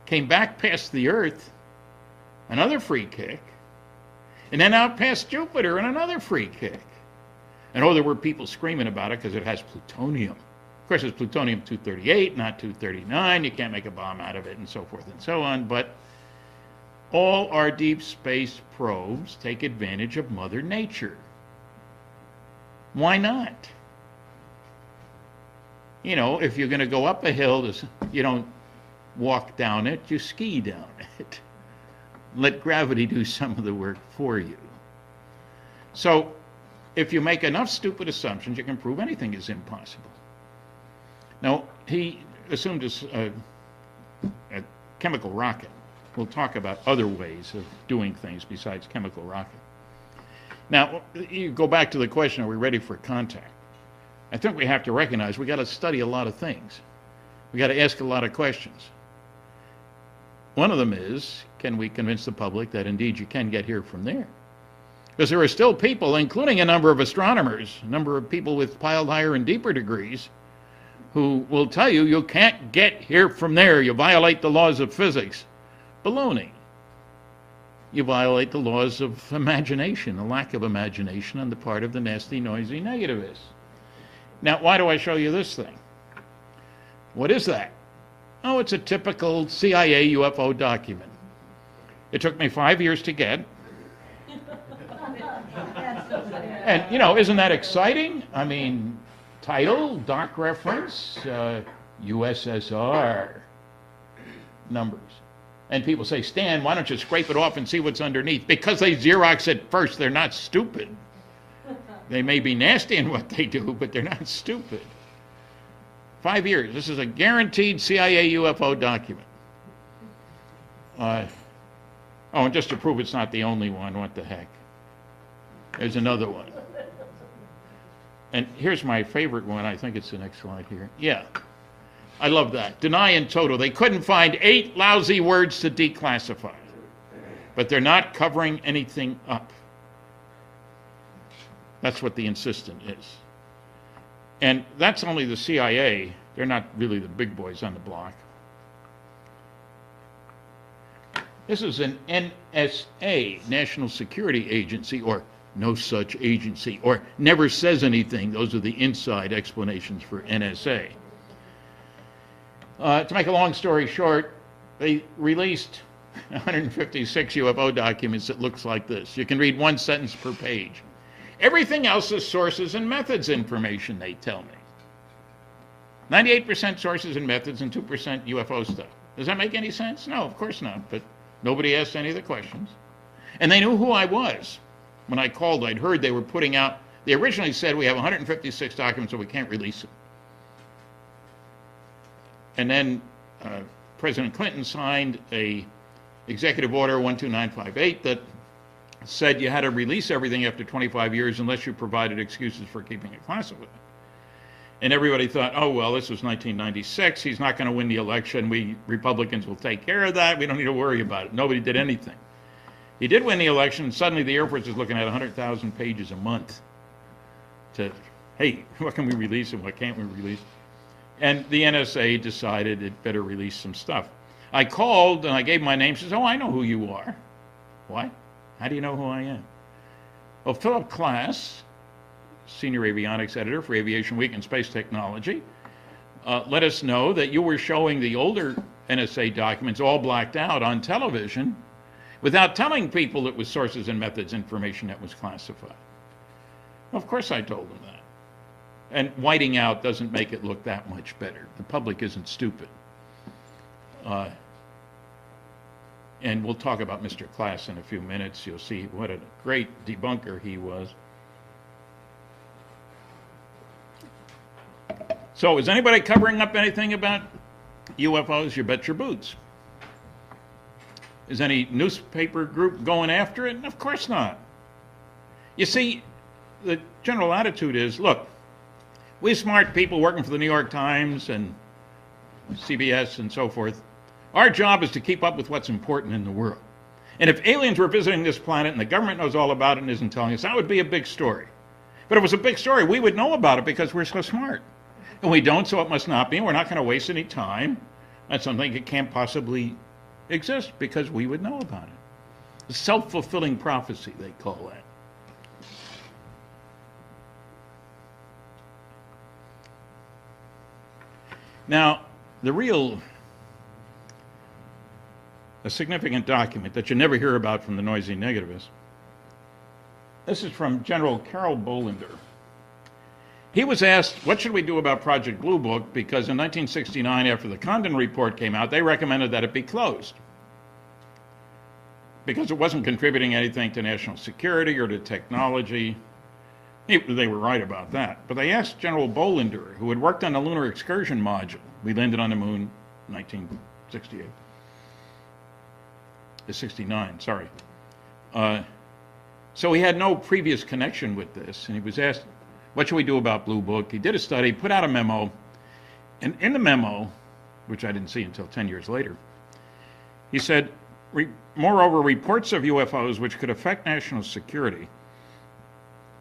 Came back past the Earth, another free kick, and then out past Jupiter and another free kick. And there were people screaming about it because it has plutonium. Of course, it's plutonium-238, not 239. You can't make a bomb out of it, and so forth and so on. But all our deep space probes take advantage of Mother Nature. Why not? You know, if you're going to go up a hill, you don't walk down it, you ski down it. Let gravity do some of the work for you. So, if you make enough stupid assumptions, you can prove anything is impossible. Now, he assumed a chemical rocket. We'll talk about other ways of doing things besides chemical rocket. Now, you go back to the question, are we ready for contact? I think we have to recognize we got to study a lot of things. We got to ask a lot of questions. One of them is, can we convince the public that indeed you can get here from there? Because there are still people, including a number of astronomers, a number of people with piled higher and deeper degrees, who will tell you you can't get here from there. You violate the laws of physics. Baloney. You violate the laws of imagination, the lack of imagination on the part of the nasty, noisy negativists. Now, why do I show you this thing? What is that? Oh, it's a typical CIA UFO document. It took me 5 years to get. And, you know, isn't that exciting? I mean, title, doc reference, USSR, numbers. And people say, Stan, why don't you scrape it off and see what's underneath? Because they Xerox it first. They're not stupid. They may be nasty in what they do, but they're not stupid. 5 years. This is a guaranteed CIA UFO document. Oh, and just to prove it's not the only one, what the heck? There's another one. And here's my favorite one. I think it's the next slide here. Yeah. I love that. Deny in total. They couldn't find 8 lousy words to declassify. But they're not covering anything up. That's what the insistent is. And that's only the CIA. They're not really the big boys on the block. This is an NSA, National Security Agency, or no such agency, or never says anything. Those are the inside explanations for NSA. To make a long story short, they released 156 UFO documents that looks like this. You can read one sentence per page. Everything else is sources and methods information, they tell me. 98% sources and methods and 2% UFO stuff. Does that make any sense? No, of course not, but nobody asked any of the questions. And they knew who I was. When I called, I'd heard they were putting out, they originally said we have 156 documents, so we can't release them. And then President Clinton signed a executive order 12958 that said you had to release everything after 25 years unless you provided excuses for keeping it classified. And everybody thought, oh, well, this was 1996. He's not going to win the election. We Republicans will take care of that. We don't need to worry about it. Nobody did anything. He did win the election, and suddenly the Air Force is looking at 100,000 pages a month to, hey, what can we release and what can't we release? And the NSA decided it better release some stuff. I called and I gave my name. She says, oh, I know who you are. What? How do you know who I am? Well, Philip Klass, senior avionics editor for Aviation Week and Space Technology, let us know that you were showing the older NSA documents all blacked out on television without telling people it was sources and methods information that was classified. Well, of course I told them that. And whiting out doesn't make it look that much better. The public isn't stupid. And we'll talk about Mr. Klass in a few minutes. You'll see what a great debunker he was. So is anybody covering up anything about UFOs? You bet your boots. Is any newspaper group going after it? Of course not. You see, the general attitude is, look, we smart people working for the New York Times and CBS and so forth, our job is to keep up with what's important in the world. And if aliens were visiting this planet and the government knows all about it and isn't telling us, that would be a big story. But if it was a big story, we would know about it because we're so smart. And we don't, so it must not be, and we're not going to waste any time on something that can't possibly exist because we would know about it. Self-fulfilling prophecy, they call that. Now, a significant document that you never hear about from the noisy negativists, this is from General Carol Bolender. He was asked, what should we do about Project Blue Book? Because in 1969, after the Condon report came out, they recommended that it be closed because it wasn't contributing anything to national security or to technology. They were right about that. But they asked General Bolender, who had worked on the lunar excursion module. We landed on the moon in 1968. 69, sorry. So he had no previous connection with this, and he was asked, what should we do about Blue Book? He did a study, put out a memo, and in the memo, which I didn't see until 10 years later, he said, moreover, reports of UFOs which could affect national security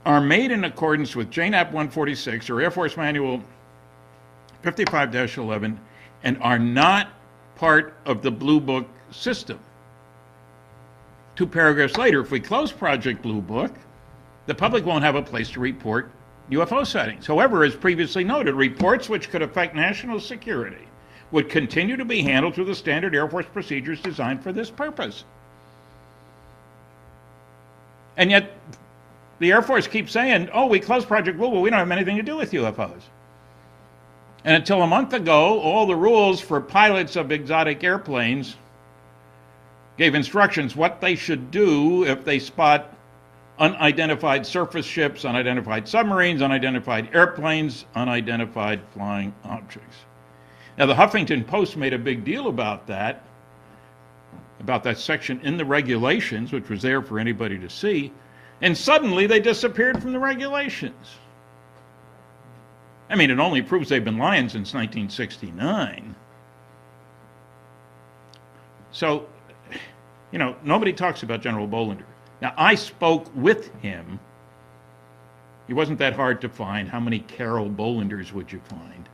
are made in accordance with JNAP 146 or Air Force Manual 55-11 and are not part of the Blue Book system. 2 paragraphs later, if we close Project Blue Book, the public won't have a place to report UFO sightings. However, as previously noted, reports which could affect national security would continue to be handled through the standard Air Force procedures designed for this purpose. And yet, the Air Force keeps saying, oh, we closed Project Blue Book, we don't have anything to do with UFOs. And until a month ago, all the rules for pilots of exotic airplanes gave instructions what they should do if they spot unidentified surface ships, unidentified submarines, unidentified airplanes, unidentified flying objects. Now, the Huffington Post made a big deal about that section in the regulations, which was there for anybody to see, and suddenly they disappeared from the regulations. I mean, it only proves they've been lying since 1969. So, you know, nobody talks about General Bollinger. Now, I spoke with him. He wasn't that hard to find. How many Carol Bollingers would you find?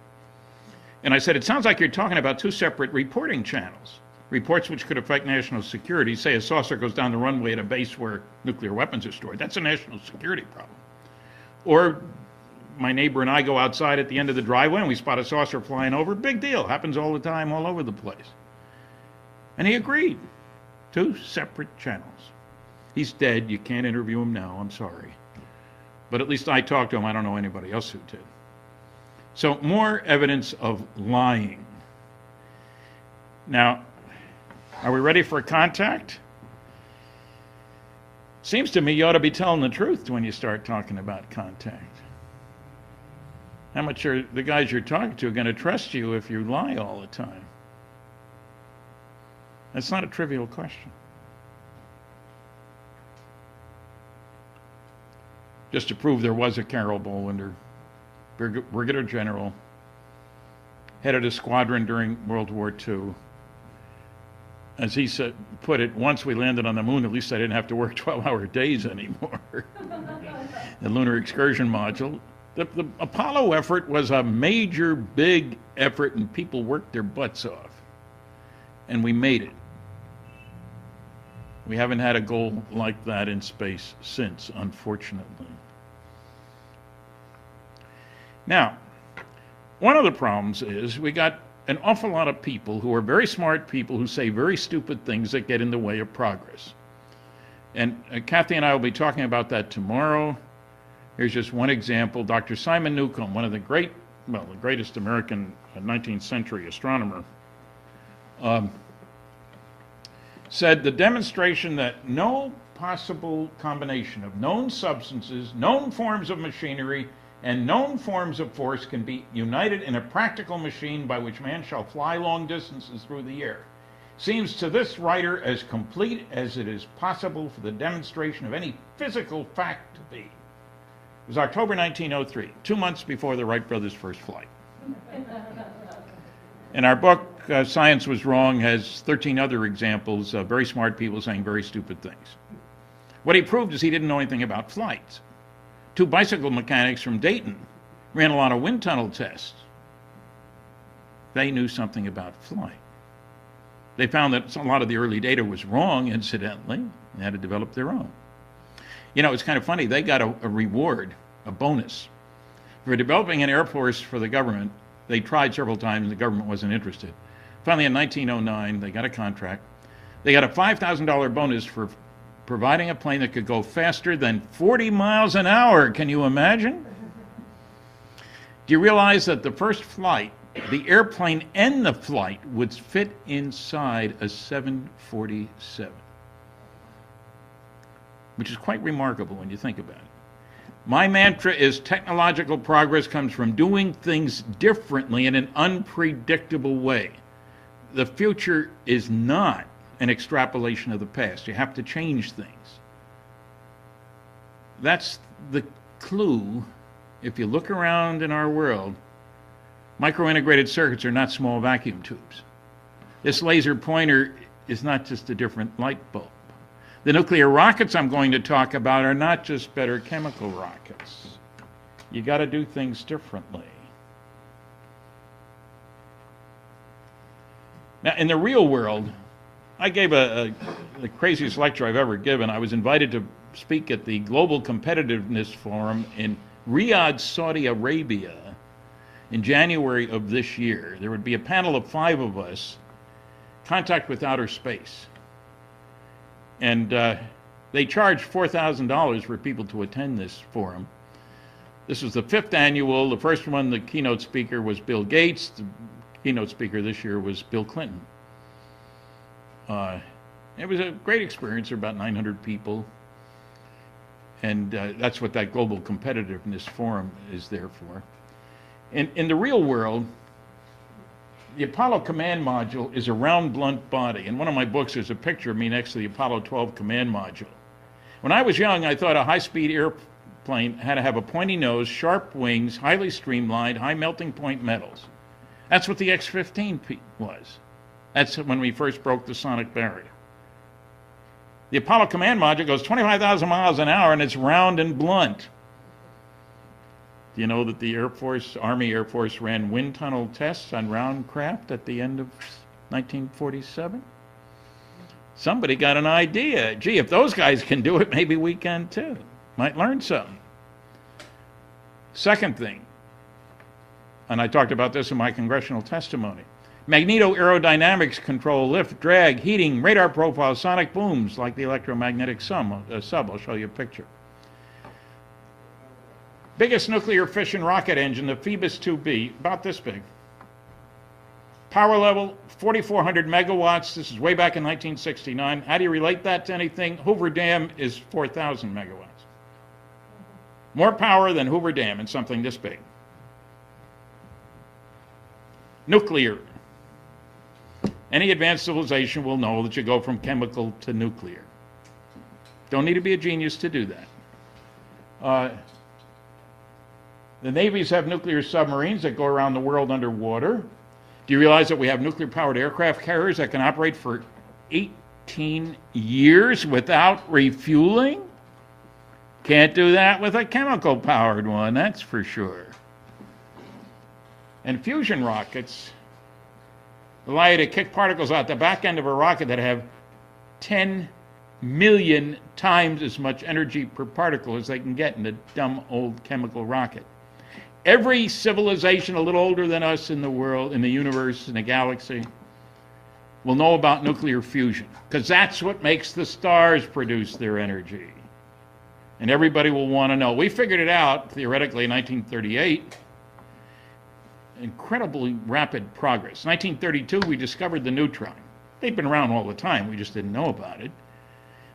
And I said, it sounds like you're talking about two separate reporting channels. Reports which could affect national security. Say a saucer goes down the runway at a base where nuclear weapons are stored. That's a national security problem. Or my neighbor and I go outside at the end of the driveway and we spot a saucer flying over. Big deal. Happens all the time, all over the place. And he agreed. Two separate channels. He's dead. You can't interview him now. I'm sorry. But at least I talked to him. I don't know anybody else who did. So more evidence of lying. Now, are we ready for contact? Seems to me you ought to be telling the truth when you start talking about contact. How much are the guys you're talking to going to trust you if you lie all the time? That's not a trivial question. Just to prove there was a Carol Bollinger, Brigadier General, headed a squadron during World War II. As he said, put it, once we landed on the moon, at least I didn't have to work 12-hour days anymore. The Lunar Excursion Module. The Apollo effort was a major, big effort, and people worked their butts off. And we made it. We haven't had a goal like that in space since, unfortunately. Now, one of the problems is we got an awful lot of people who are very smart people who say very stupid things that get in the way of progress. And Kathy and I will be talking about that tomorrow. Here's just one example. Dr. Simon Newcomb, one of the greatest American 19th century astronomer, said the demonstration that no possible combination of known substances, known forms of machinery, and known forms of force can be united in a practical machine by which man shall fly long distances through the air seems to this writer as complete as it is possible for the demonstration of any physical fact to be. It was October 1903, 2 months before the Wright brothers' first flight. And our book, Science Was Wrong, has 13 other examples of very smart people saying very stupid things. What he proved is he didn't know anything about flights. 2 bicycle mechanics from Dayton ran a lot of wind tunnel tests. They knew something about flight. They found that a lot of the early data was wrong, incidentally. They had to develop their own. You know, it's kind of funny. They got a reward, a bonus, for developing an air force for the government. They tried several times, and the government wasn't interested. Finally, in 1909, they got a contract. They got a $5,000 bonus for providing a plane that could go faster than 40 miles an hour. Can you imagine? Do you realize that the first flight, the airplane and the flight would fit inside a 747? Which is quite remarkable when you think about it. My mantra is technological progress comes from doing things differently in an unpredictable way. The future is not an extrapolation of the past. You have to change things. That's the clue. If you look around in our world, micro-integrated circuits are not small vacuum tubes. This laser pointer is not just a different light bulb. The nuclear rockets I'm going to talk about are not just better chemical rockets. You got to do things differently. Now, in the real world, I gave the craziest lecture I've ever given. I was invited to speak at the Global Competitiveness Forum in Riyadh, Saudi Arabia, in January of this year. There would be a panel of 5 of us, contact with outer space. And they charged $4,000 for people to attend this forum. This was the 5th annual. The first one, the keynote speaker was Bill Gates. The keynote speaker this year was Bill Clinton. It was a great experience. There were about 900 people. And that's what that global competitiveness forum is there for. In the real world, the Apollo command module is a round, blunt body. In one of my books, there's a picture of me next to the Apollo 12 command module. When I was young, I thought a high-speed airplane had to have a pointy nose, sharp wings, highly streamlined, high melting point metals. That's what the X-15 was. That's when we first broke the sonic barrier. The Apollo command module goes 25,000 miles an hour, and it's round and blunt. Do you know that the Army Air Force ran wind tunnel tests on round craft at the end of 1947? Somebody got an idea. Gee, if those guys can do it, maybe we can too. Might learn something. Second thing, and I talked about this in my congressional testimony, magneto-aerodynamics control lift, drag, heating, radar profile, sonic booms like the electromagnetic sub. I'll show you a picture. Biggest nuclear fission rocket engine, the Phoebus 2B, about this big. Power level, 4,400 megawatts. This is way back in 1969. How do you relate that to anything? Hoover Dam is 4,000 megawatts. More power than Hoover Dam in something this big. Nuclear. Any advanced civilization will know that you go from chemical to nuclear. Don't need to be a genius to do that. The navies have nuclear submarines that go around the world underwater. Do you realize that we have nuclear-powered aircraft carriers that can operate for 18 years without refueling? Can't do that with a chemical-powered one, that's for sure. And fusion rockets allow you to kick particles out the back end of a rocket that have 10 million times as much energy per particle as they can get in a dumb old chemical rocket. Every civilization a little older than us in the world, in the universe, in the galaxy, will know about nuclear fusion, because that's what makes the stars produce their energy. And everybody will want to know. We figured it out, theoretically, in 1938. Incredibly rapid progress. 1932, we discovered the neutron. They'd been around all the time, we just didn't know about it.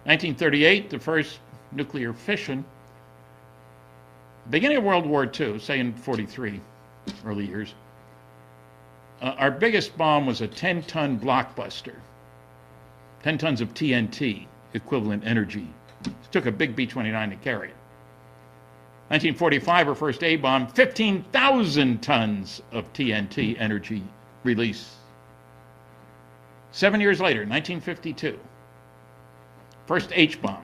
1938, the first nuclear fission. Beginning of World War II, say in 43, early years, our biggest bomb was a 10-ton blockbuster. 10 tons of TNT, equivalent energy. It took a big B-29 to carry it. 1945, our first A-bomb, 15,000 tons of TNT energy release. 7 years later, 1952, first H-bomb.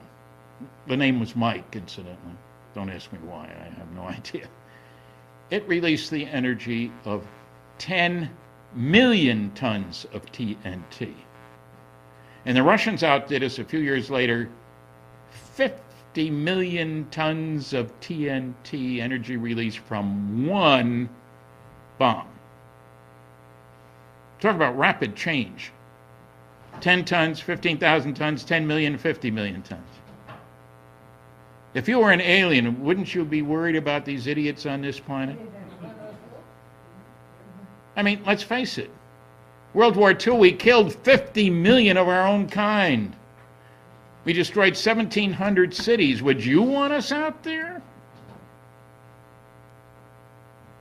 The name was Mike, incidentally. Don't ask me why, I have no idea. It released the energy of 10 million tons of TNT. And the Russians outdid us a few years later, 50 million tons of TNT energy released from one bomb. Talk about rapid change. 10 tons, 15,000 tons, 10 million, 50 million tons. If you were an alien, wouldn't you be worried about these idiots on this planet? I mean, let's face it. World War II, we killed 50 million of our own kind. We destroyed 1,700 cities. Would you want us out there?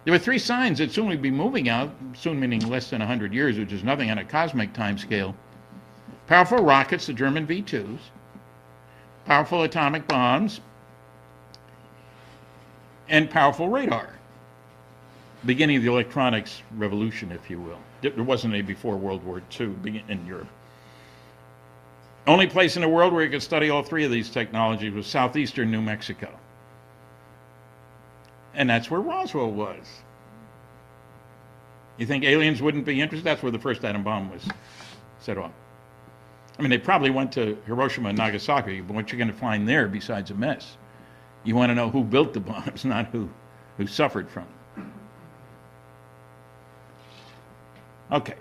There were 3 signs that soon we'd be moving out, soon meaning less than 100 years, which is nothing on a cosmic time scale. Powerful rockets, the German V-2s. Powerful atomic bombs. And powerful radar. Beginning of the electronics revolution, if you will. There wasn't any before World War II in Europe. Only place in the world where you could study all 3 of these technologies was southeastern New Mexico. And that's where Roswell was. You think aliens wouldn't be interested? That's where the first atom bomb was set off. I mean, they probably went to Hiroshima and Nagasaki, but what you're going to find there besides a mess? You want to know who built the bombs, not who suffered from them. Okay,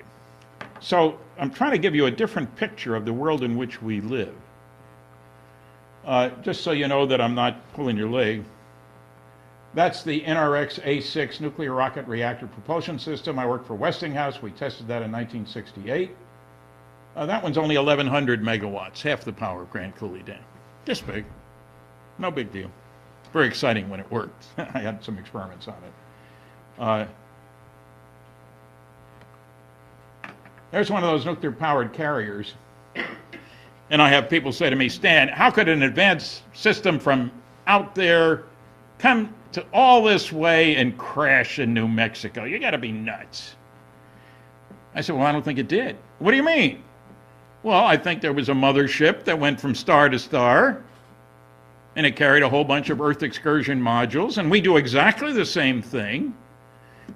so I'm trying to give you a different picture of the world in which we live. Just so you know that I'm not pulling your leg. That's the NRX A6 nuclear rocket reactor propulsion system. I worked for Westinghouse. We tested that in 1968. That one's only 1,100 megawatts, half the power of Grand Coulee Dam. This big. No big deal. Very exciting when it worked. I had some experiments on it. There's one of those nuclear-powered carriers. And I have people say to me, Stan, how could an advanced system from out there come to all this way and crash in New Mexico? You got to be nuts. I said, well, I don't think it did. What do you mean? Well, I think there was a mothership that went from star to star, and it carried a whole bunch of Earth excursion modules, and we do exactly the same thing.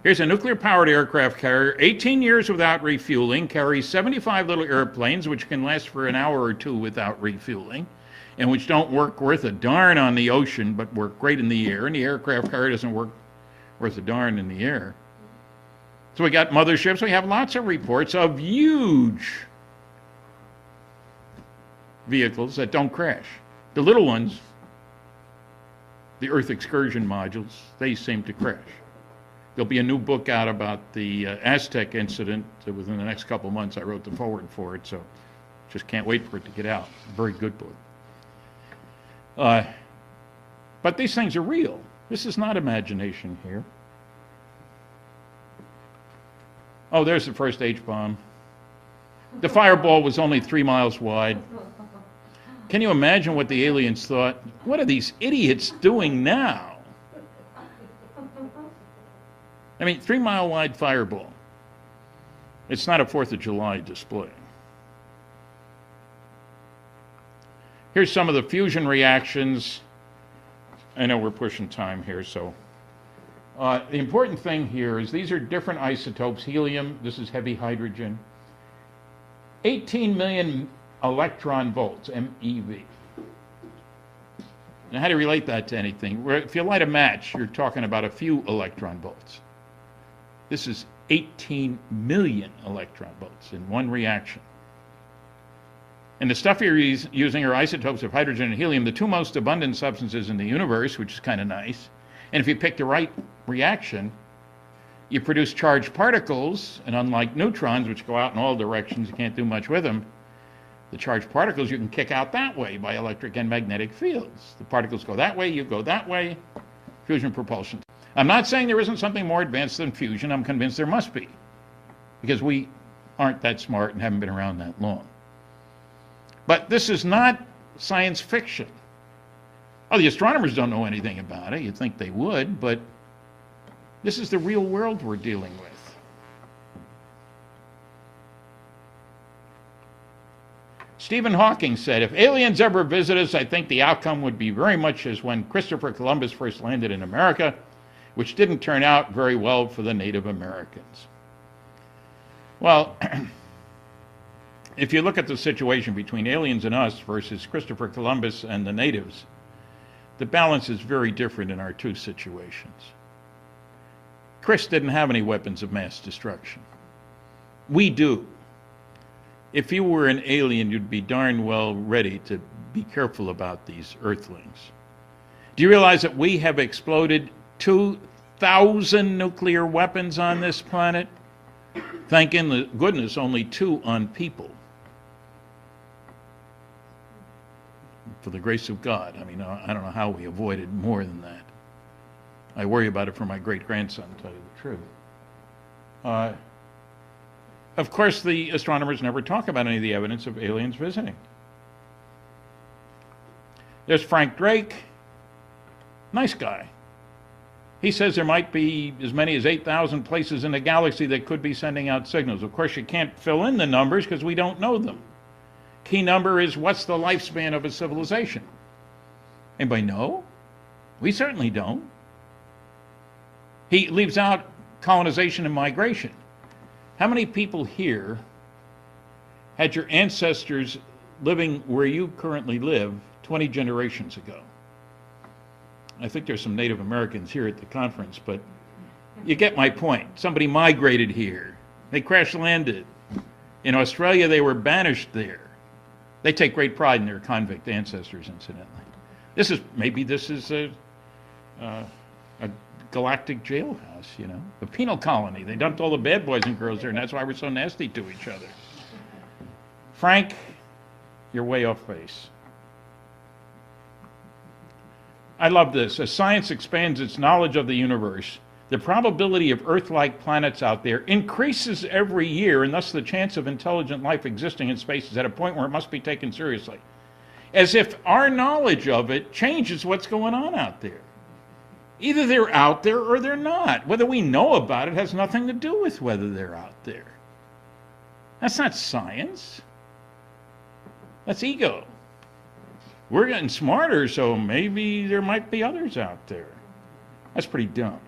Here's a nuclear-powered aircraft carrier, 18 years without refueling, carries 75 little airplanes, which can last for an hour or two without refueling, and which don't work worth a darn on the ocean, but work great in the air, and the aircraft carrier doesn't work worth a darn in the air. So we got motherships. We have lots of reports of huge vehicles that don't crash. The little ones, the Earth excursion modules, they seem to crash. There'll be a new book out about the Aztec incident within the next couple months. I wrote the foreword for it, so just can't wait for it to get out. Very good book. But these things are real. This is not imagination here. Oh, there's the first H-bomb. The fireball was only 3 miles wide. Can you imagine what the aliens thought? What are these idiots doing now? I mean, 3 mile wide fireball. It's not a 4th of July display. Here's some of the fusion reactions. I know we're pushing time here, so. The important thing here is these are different isotopes. Helium, this is heavy hydrogen. 18 million electron volts, MeV. Now, how do you relate that to anything? If you light a match, you're talking about a few electron volts. This is 18 million electron volts in one reaction. And the stuff you're using are isotopes of hydrogen and helium, the two most abundant substances in the universe, which is kind of nice. And if you pick the right reaction, you produce charged particles, and unlike neutrons, which go out in all directions, you can't do much with them, the charged particles you can kick out that way by electric and magnetic fields. The particles go that way, you go that way, fusion propulsion. I'm not saying there isn't something more advanced than fusion. I'm convinced there must be, because we aren't that smart and haven't been around that long. But this is not science fiction. Oh, the astronomers don't know anything about it. You'd think they would, but this is the real world we're dealing with. Stephen Hawking said, if aliens ever visit us, I think the outcome would be very much as when Christopher Columbus first landed in America, which didn't turn out very well for the Native Americans. Well, if you look at the situation between aliens and us versus Christopher Columbus and the natives, the balance is very different in our two situations. Chris didn't have any weapons of mass destruction. We do. If you were an alien, you'd be darn well ready to be careful about these Earthlings. Do you realize that we have exploded 2,000 nuclear weapons on this planet? Thank goodness only 2 on people. For the grace of God. I mean, I don't know how we avoided more than that. I worry about it for my great-grandson, to tell you the truth. Of course, the astronomers never talk about any of the evidence of aliens visiting. There's Frank Drake. Nice guy. He says there might be as many as 8,000 places in the galaxy that could be sending out signals. Of course, you can't fill in the numbers because we don't know them. Key number is, what's the lifespan of a civilization? Anybody know? We certainly don't. He leaves out colonization and migration. How many people here had your ancestors living where you currently live 20 generations ago? I think there's some Native Americans here at the conference, but you get my point. Somebody migrated here. They crash landed. In Australia, they were banished there. They take great pride in their convict ancestors, incidentally. Maybe this is a galactic jailhouse, you know, a penal colony. They dumped all the bad boys and girls there, and that's why we're so nasty to each other. Frank, you're way off base. I love this. As science expands its knowledge of the universe, the probability of Earth-like planets out there increases every year, and thus the chance of intelligent life existing in space is at a point where it must be taken seriously. As if our knowledge of it changes what's going on out there. Either they're out there or they're not. Whether we know about it has nothing to do with whether they're out there. That's not science. That's ego. We're getting smarter, so maybe there might be others out there. That's pretty dumb.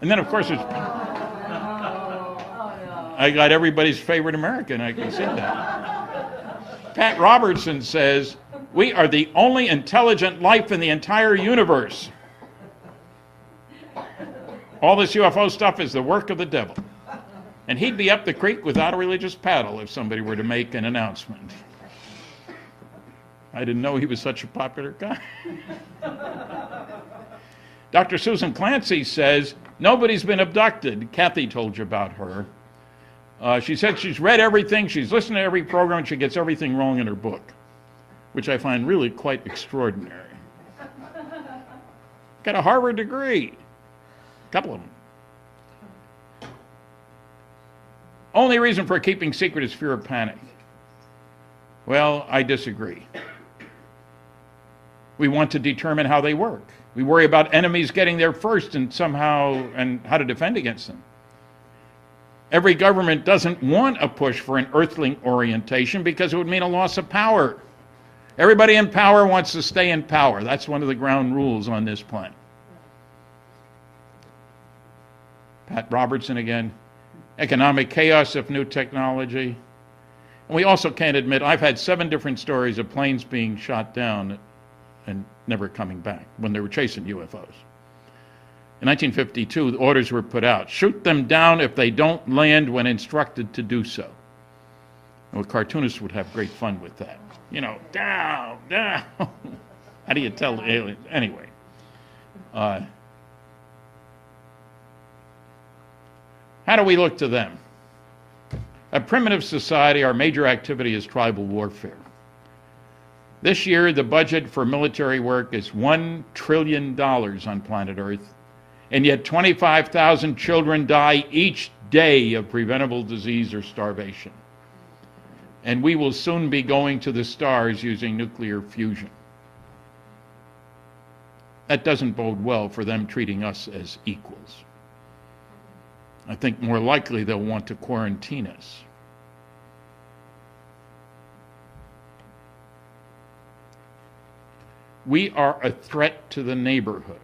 And then, of course, it's... I got everybody's favorite American, I can see that. Pat Robertson says, we are the only intelligent life in the entire universe. All this UFO stuff is the work of the devil. And he'd be up the creek without a religious paddle if somebody were to make an announcement. I didn't know he was such a popular guy. Dr. Susan Clancy says, nobody's been abducted. Kathy told you about her. She said she's read everything, she's listened to every program, and she gets everything wrong in her book, which I find really quite extraordinary. Got a Harvard degree. A couple of them. Only reason for keeping secret is fear of panic. Well, I disagree. We want to determine how they work. We worry about enemies getting there first and how to defend against them. Every government doesn't want a push for an earthling orientation because it would mean a loss of power. Everybody in power wants to stay in power. That's one of the ground rules on this planet. Pat Robertson again. Economic chaos of new technology. And we also can't admit, I've had 7 different stories of planes being shot down and never coming back when they were chasing UFOs. In 1952, the orders were put out. Shoot them down if they don't land when instructed to do so. Well, cartoonists would have great fun with that. You know, down, down. How do you tell the aliens? Anyway. How do we look to them? A primitive society, our major activity is tribal warfare. This year, the budget for military work is $1 trillion on planet Earth, and yet 25,000 children die each day of preventable disease or starvation. And we will soon be going to the stars using nuclear fusion. That doesn't bode well for them treating us as equals. I think more likely they'll want to quarantine us. We are a threat to the neighborhood.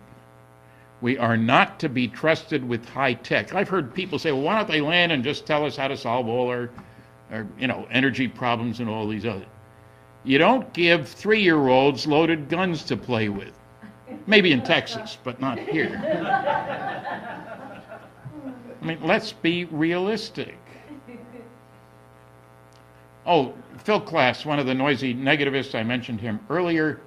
We are not to be trusted with high tech. I've heard people say, well, why don't they land and just tell us how to solve all our energy problems and all these other. You don't give 3-year-olds loaded guns to play with. Maybe in Texas, but not here. I mean, let's be realistic. Oh, Phil Klass, one of the noisy negativists, I mentioned him earlier.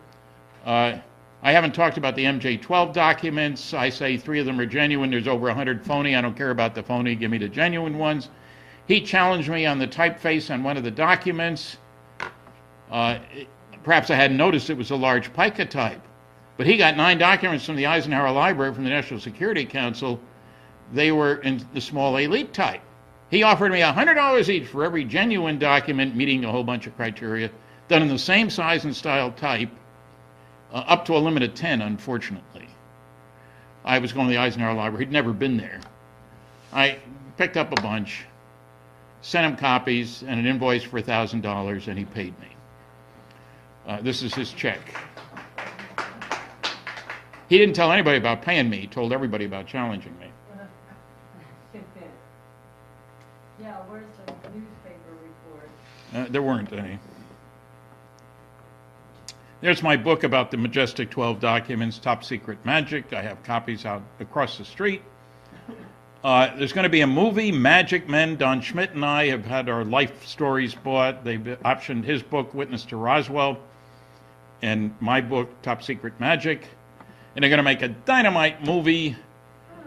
I haven't talked about the MJ-12 documents. I say 3 of them are genuine. There's over 100 phony. I don't care about the phony. Give me the genuine ones. He challenged me on the typeface on one of the documents. Perhaps I hadn't noticed it was a large pica type. But he got 9 documents from the Eisenhower Library from the National Security Council. They were in the small elite type. He offered me $100 each for every genuine document meeting a whole bunch of criteria, done in the same size and style type, up to a limit of 10, unfortunately. I was going to the Eisenhower Library. He'd never been there. I picked up a bunch, sent him copies and an invoice for $1,000, and he paid me. This is his check. He didn't tell anybody about paying me. He told everybody about challenging me. Yeah, where's the newspaper report? There weren't any. There's my book about the Majestic 12 documents, Top Secret Magic. I have copies out across the street. There's going to be a movie, Magic Men. Don Schmidt and I have had our life stories bought. They've optioned his book, Witness to Roswell, and my book, Top Secret Magic. And they're going to make a dynamite movie,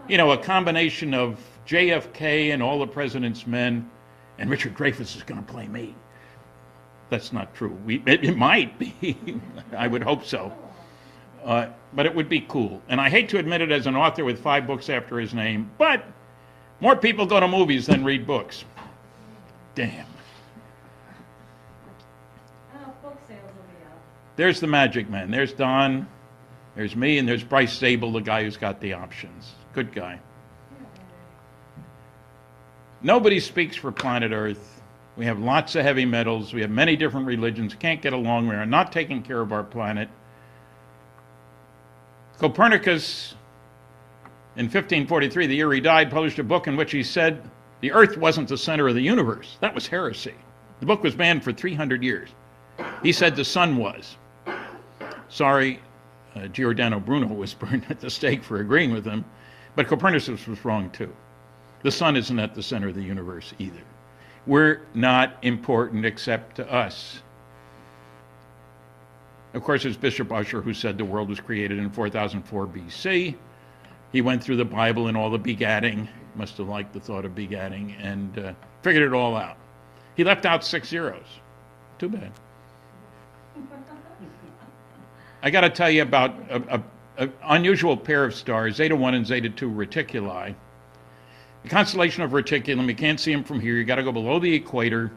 you know, a combination of JFK and all the president's men and Richard Dreyfuss is going to play me. That's not true. It might be. I would hope so. But it would be cool. And I hate to admit it as an author with 5 books after his name, but more people go to movies than read books. Damn. Book sales will be up. There's the magic man. There's Don. There's me, and there's Bryce Zabel, the guy who's got the options. Good guy. Nobody speaks for planet Earth. We have lots of heavy metals. We have many different religions. Can't get along. We are not taking care of our planet. Copernicus, in 1543, the year he died, published a book in which he said the Earth wasn't the center of the universe. That was heresy. The book was banned for 300 years. He said the sun was. Sorry, Giordano Bruno was burned at the stake for agreeing with him, but Copernicus was wrong too. The sun isn't at the center of the universe either. We're not important except to us. Of course, it's Bishop Ussher who said the world was created in 4004 BC. He went through the Bible and all the begatting, must have liked the thought of begatting, and figured it all out. He left out 6 zeros. Too bad. I got to tell you about an unusual pair of stars, Zeta 1 and Zeta 2 Reticuli. The constellation of Reticulum, you can't see them from here. You got to go below the equator.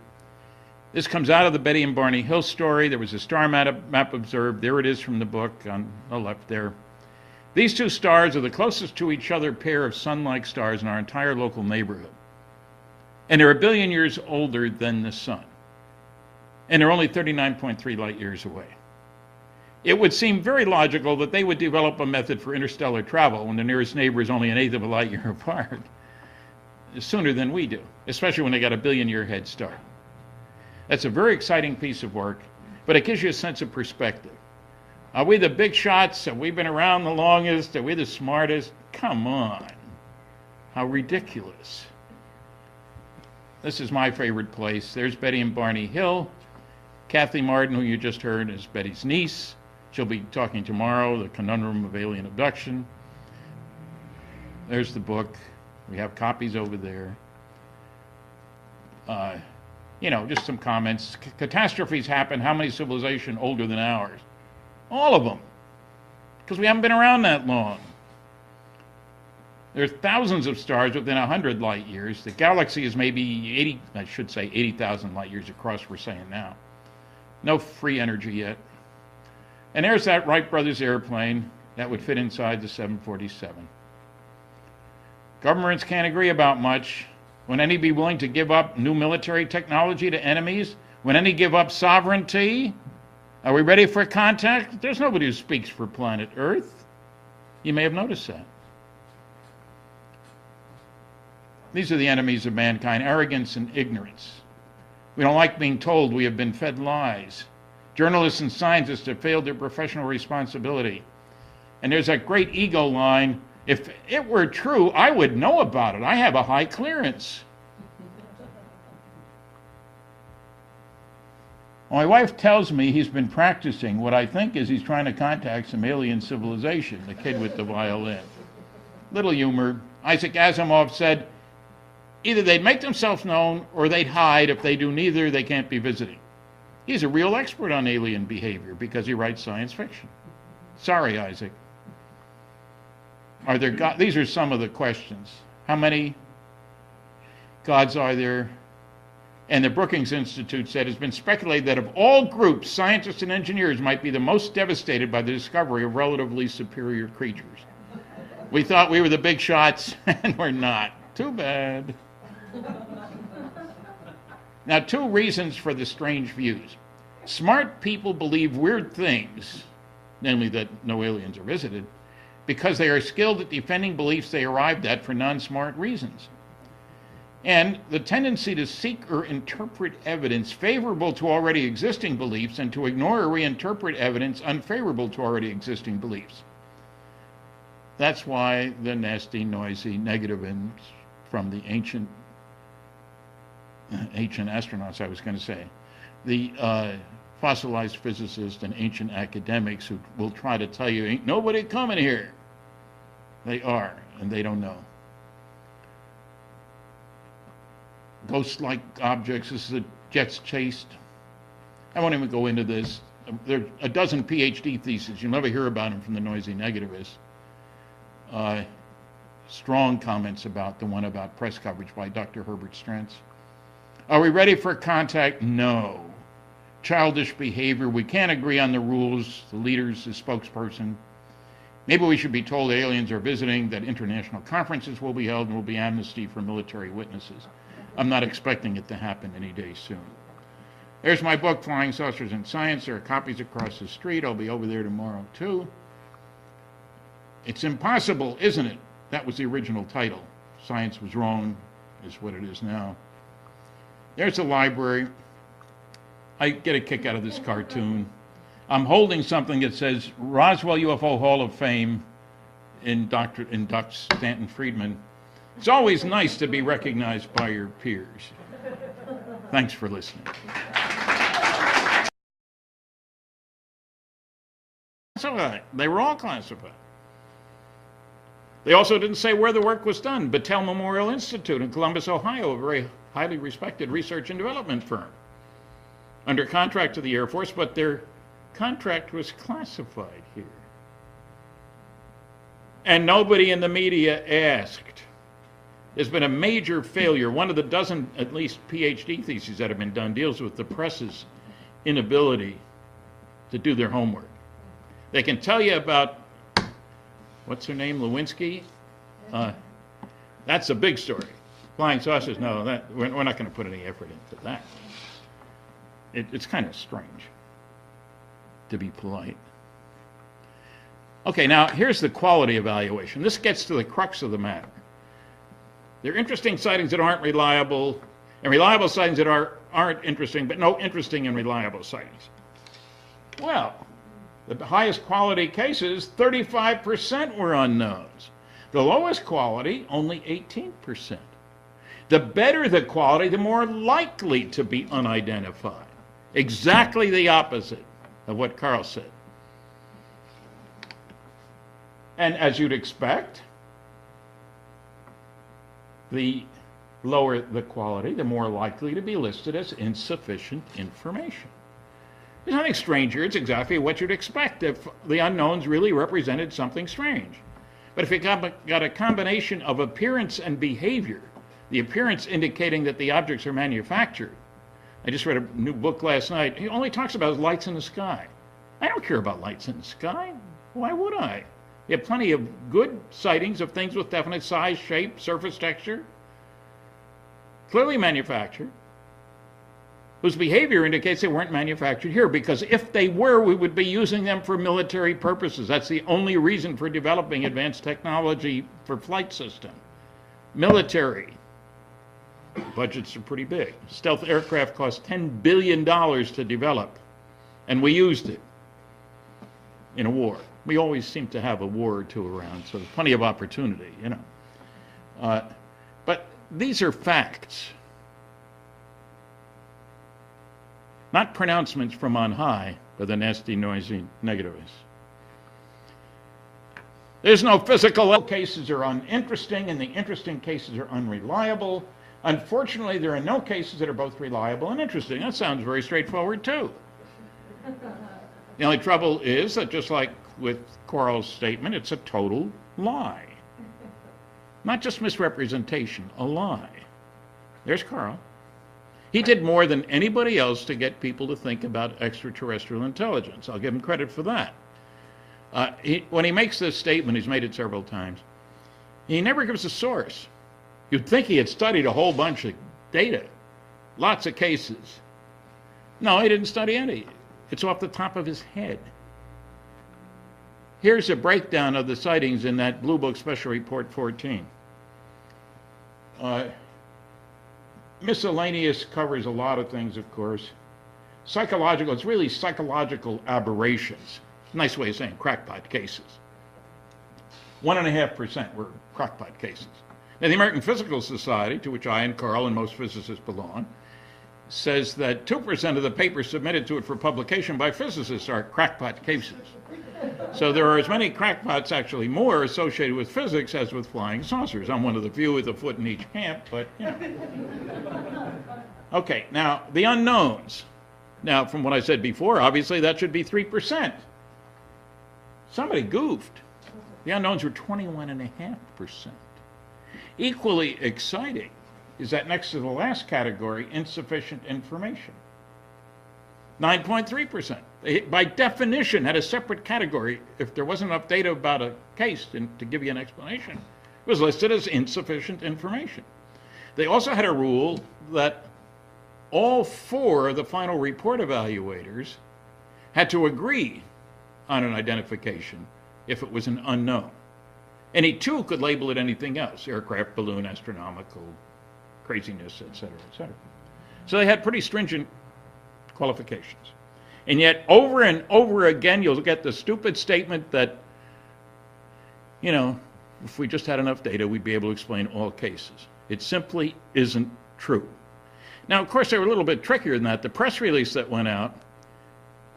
This comes out of the Betty and Barney Hill story. There was a star map observed. There it is from the book on the left there. These 2 stars are the closest to each other pair of sun-like stars in our entire local neighborhood. And they're 1 billion years older than the sun. And they're only 39.3 light years away. It would seem very logical that they would develop a method for interstellar travel when the nearest neighbor is only 1/8 of a light year apart, sooner than we do, especially when they got a 1 billion year head start. That's a very exciting piece of work, but it gives you a sense of perspective. Are we the big shots? Have we been around the longest? Are we the smartest? Come on. How ridiculous. This is my favorite place. There's Betty and Barney Hill. Kathy Martin, who you just heard, is Betty's niece. She'll be talking tomorrow, The Conundrum of Alien Abduction. There's the book. We have copies over there. Just some comments. Catastrophes happen. How many civilizations older than ours? All of them. Because we haven't been around that long. There's thousands of stars within 100 light years. The galaxy is maybe 80,000 light years across, we're saying now. No free energy yet. And there's that Wright Brothers airplane that would fit inside the 747. Governments can't agree about much. Would any be willing to give up new military technology to enemies? Would any give up sovereignty? Are we ready for contact? There's nobody who speaks for planet Earth. You may have noticed that. These are the enemies of mankind: arrogance and ignorance. We don't like being told we have been fed lies. Journalists and scientists have failed their professional responsibility. And there's that great ego line: if it were true, I would know about it. I have a high clearance. My wife tells me he's been practicing. What I think is he's trying to contact some alien civilization, the kid with the violin. Little humor. Isaac Asimov said, either they'd make themselves known or they'd hide. If they do neither, they can't be visiting. He's a real expert on alien behavior because he writes science fiction. Sorry, Isaac. Are there gods? These are some of the questions. How many gods are there? And the Brookings Institute said it's been speculated that of all groups, scientists and engineers might be the most devastated by the discovery of relatively superior creatures. We thought we were the big shots, and we're not. Too bad. Now, 2 reasons for the strange views. Smart people believe weird things, namely that no aliens are visited, because they are skilled at defending beliefs they arrived at for non-smart reasons. And the tendency to seek or interpret evidence favorable to already existing beliefs and to ignore or reinterpret evidence unfavorable to already existing beliefs. That's why the nasty, noisy negativisms from the ancient astronauts, I was going to say, the fossilized physicists and ancient academics who will try to tell you, ain't nobody coming here. They are, and they don't know. ghost-like objects. This is a jets chased. I won't even go into this. There are a dozen PhD theses. You'll never hear about them from the noisy negativists. Strong comments about the one about press coverage by Dr. Herbert Strentz. Are we ready for contact? No. Childish behavior. We can't agree on the rules. The leader's the spokesperson. Maybe we should be told aliens are visiting, that international conferences will be held, and will be amnesty for military witnesses. I'm not expecting it to happen any day soon. There's my book, Flying Saucers in Science. There are copies across the street. I'll be over there tomorrow, too. It's impossible, isn't it? That was the original title. Science Was Wrong is what it is now. There's the library. I get a kick out of this cartoon. I'm holding something that says Roswell UFO Hall of Fame in Dr. Stanton Friedman. It's always nice to be recognized by your peers. Thanks for listening. Classified. They were all classified. They also didn't say where the work was done. Battelle Memorial Institute in Columbus, Ohio, a very highly respected research and development firm, under contract to the Air Force, but their contract was classified here. And nobody in the media asked. There's been a major failure. One of the dozen, at least, PhD theses that have been done deals with the press's inability to do their homework. They can tell you about, what's her name, Lewinsky? That's a big story. Flying saucers, no, we're not going to put any effort into that. It's kind of strange, to be polite. Okay, now here's the quality evaluation. This gets to the crux of the matter. There are interesting sightings that aren't reliable, and reliable sightings that aren't interesting, but no interesting and reliable sightings. Well, the highest quality cases, 35% were unknowns. The lowest quality, only 18%. The better the quality, the more likely to be unidentified. Exactly the opposite of what Carl said. And as you'd expect, the lower the quality, the more likely to be listed as insufficient information. There's nothing strange here. It's exactly what you'd expect if the unknowns really represented something strange. But if you got a combination of appearance and behavior, the appearance indicating that the objects are manufactured. I just read a new book last night. He only talks about lights in the sky. I don't care about lights in the sky. Why would I? You have plenty of good sightings of things with definite size, shape, surface texture, clearly manufactured, whose behavior indicates they weren't manufactured here, because if they were, we would be using them for military purposes. That's the only reason for developing advanced technology for flight system. Military. Budgets are pretty big. Stealth aircraft cost $10 billion to develop, and we used it in a war. We always seem to have a war or two around, so there's plenty of opportunity, you know. But these are facts, not pronouncements from on high by the nasty, noisy negativists. There's no physical cases are uninteresting, and the interesting cases are unreliable. Unfortunately, there are no cases that are both reliable and interesting. That sounds very straightforward, too. The only trouble is that, just like with Carl's statement, it's a total lie. Not just misrepresentation, a lie. There's Carl. He did more than anybody else to get people to think about extraterrestrial intelligence. I'll give him credit for that. When he makes this statement, he's made it several times, he never gives a source. You'd think he had studied a whole bunch of data, lots of cases. No, he didn't study any. It's off the top of his head. Here's a breakdown of the sightings in that Blue Book Special Report 14. Miscellaneous covers a lot of things, of course. Psychological, it's really psychological aberrations. Nice way of saying crackpot cases. 1.5% were crackpot cases. Now, the American Physical Society, to which I and Carl and most physicists belong, says that 2% of the papers submitted to it for publication by physicists are crackpot cases. So there are as many crackpots, actually more, associated with physics as with flying saucers. I'm one of the few with a foot in each camp, but, you know. Okay, now, the unknowns. Now, from what I said before, obviously that should be 3%. Somebody goofed. The unknowns were 21.5%. Equally exciting is that next to the last category, insufficient information. 9.3%. They, by definition, had a separate category. If there wasn't enough data about a case to give you an explanation, it was listed as insufficient information. They also had a rule that all 4 of the final report evaluators had to agree on an identification if it was an unknown. Any 2 could label it anything else: aircraft, balloon, astronomical, craziness, et cetera, et cetera. So they had pretty stringent qualifications. And yet, over and over again, you'll get the stupid statement that, you know, if we just had enough data, we'd be able to explain all cases. It simply isn't true. Now, of course, they were a little bit trickier than that. The press release that went out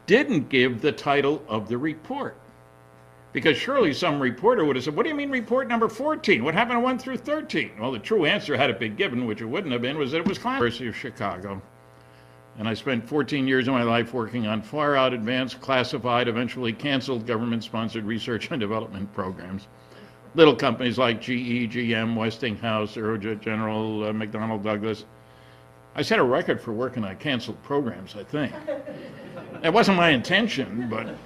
didn't give the title of the report, because surely some reporter would have said, what do you mean report number 14? What happened to 1 through 13? Well, the true answer, had it been given, which it wouldn't have been, was that it was University of Chicago. And I spent 14 years of my life working on far out advanced, classified, eventually canceled government-sponsored research and development programs. Little companies like GE, GM, Westinghouse, Aerojet General, McDonnell Douglas. I set a record for working on canceled programs, I think. That wasn't my intention, but,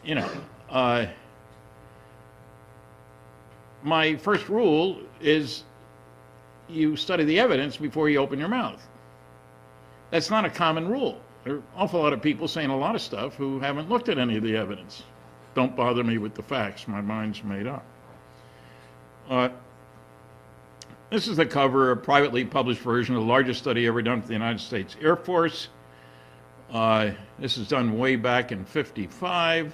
you know. My first rule is you study the evidence before you open your mouth. That's not a common rule. There are an awful lot of people saying a lot of stuff who haven't looked at any of the evidence. Don't bother me with the facts. My mind's made up. This is the cover, a privately published version of the largest study ever done for the United States Air Force. This is done way back in '55.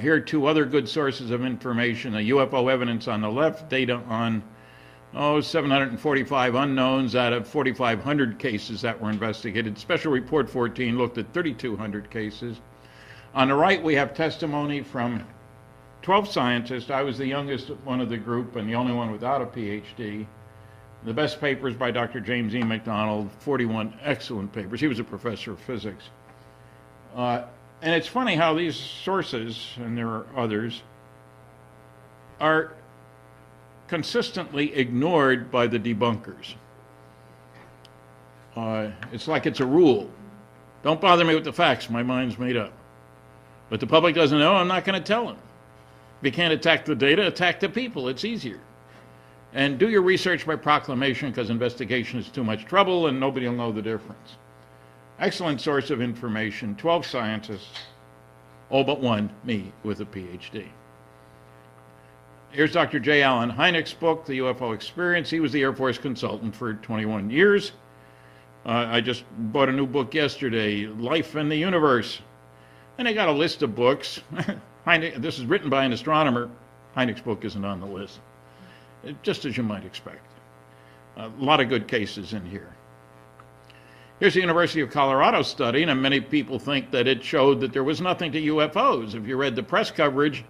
Here are 2 other good sources of information. The UFO evidence on the left, data on 745 unknowns out of 4,500 cases that were investigated. Special Report 14 looked at 3,200 cases. On the right, we have testimony from 12 scientists. I was the youngest one of the group and the only one without a PhD. The best papers by Dr. James E. McDonald, 41 excellent papers. He was a professor of physics. And it's funny how these sources, and there are others, are consistently ignored by the debunkers. It's like it's a rule. Don't bother me with the facts. My mind's made up. But the public doesn't know. I'm not going to tell them. If you can't attack the data, attack the people. It's easier. And do your research by proclamation, because investigation is too much trouble and nobody will know the difference. Excellent source of information. 12 scientists, all but 1, me, with a PhD. Here's Dr. J. Allen Hynek's book, The UFO Experience. He was the Air Force consultant for 21 years. I just bought a new book yesterday, Life in the Universe. And I got a list of books. This is written by an astronomer. Hynek's book isn't on the list, just as you might expect. A lot of good cases in here. Here's the University of Colorado study, and many people think that it showed that there was nothing to UFOs. If you read the press coverage,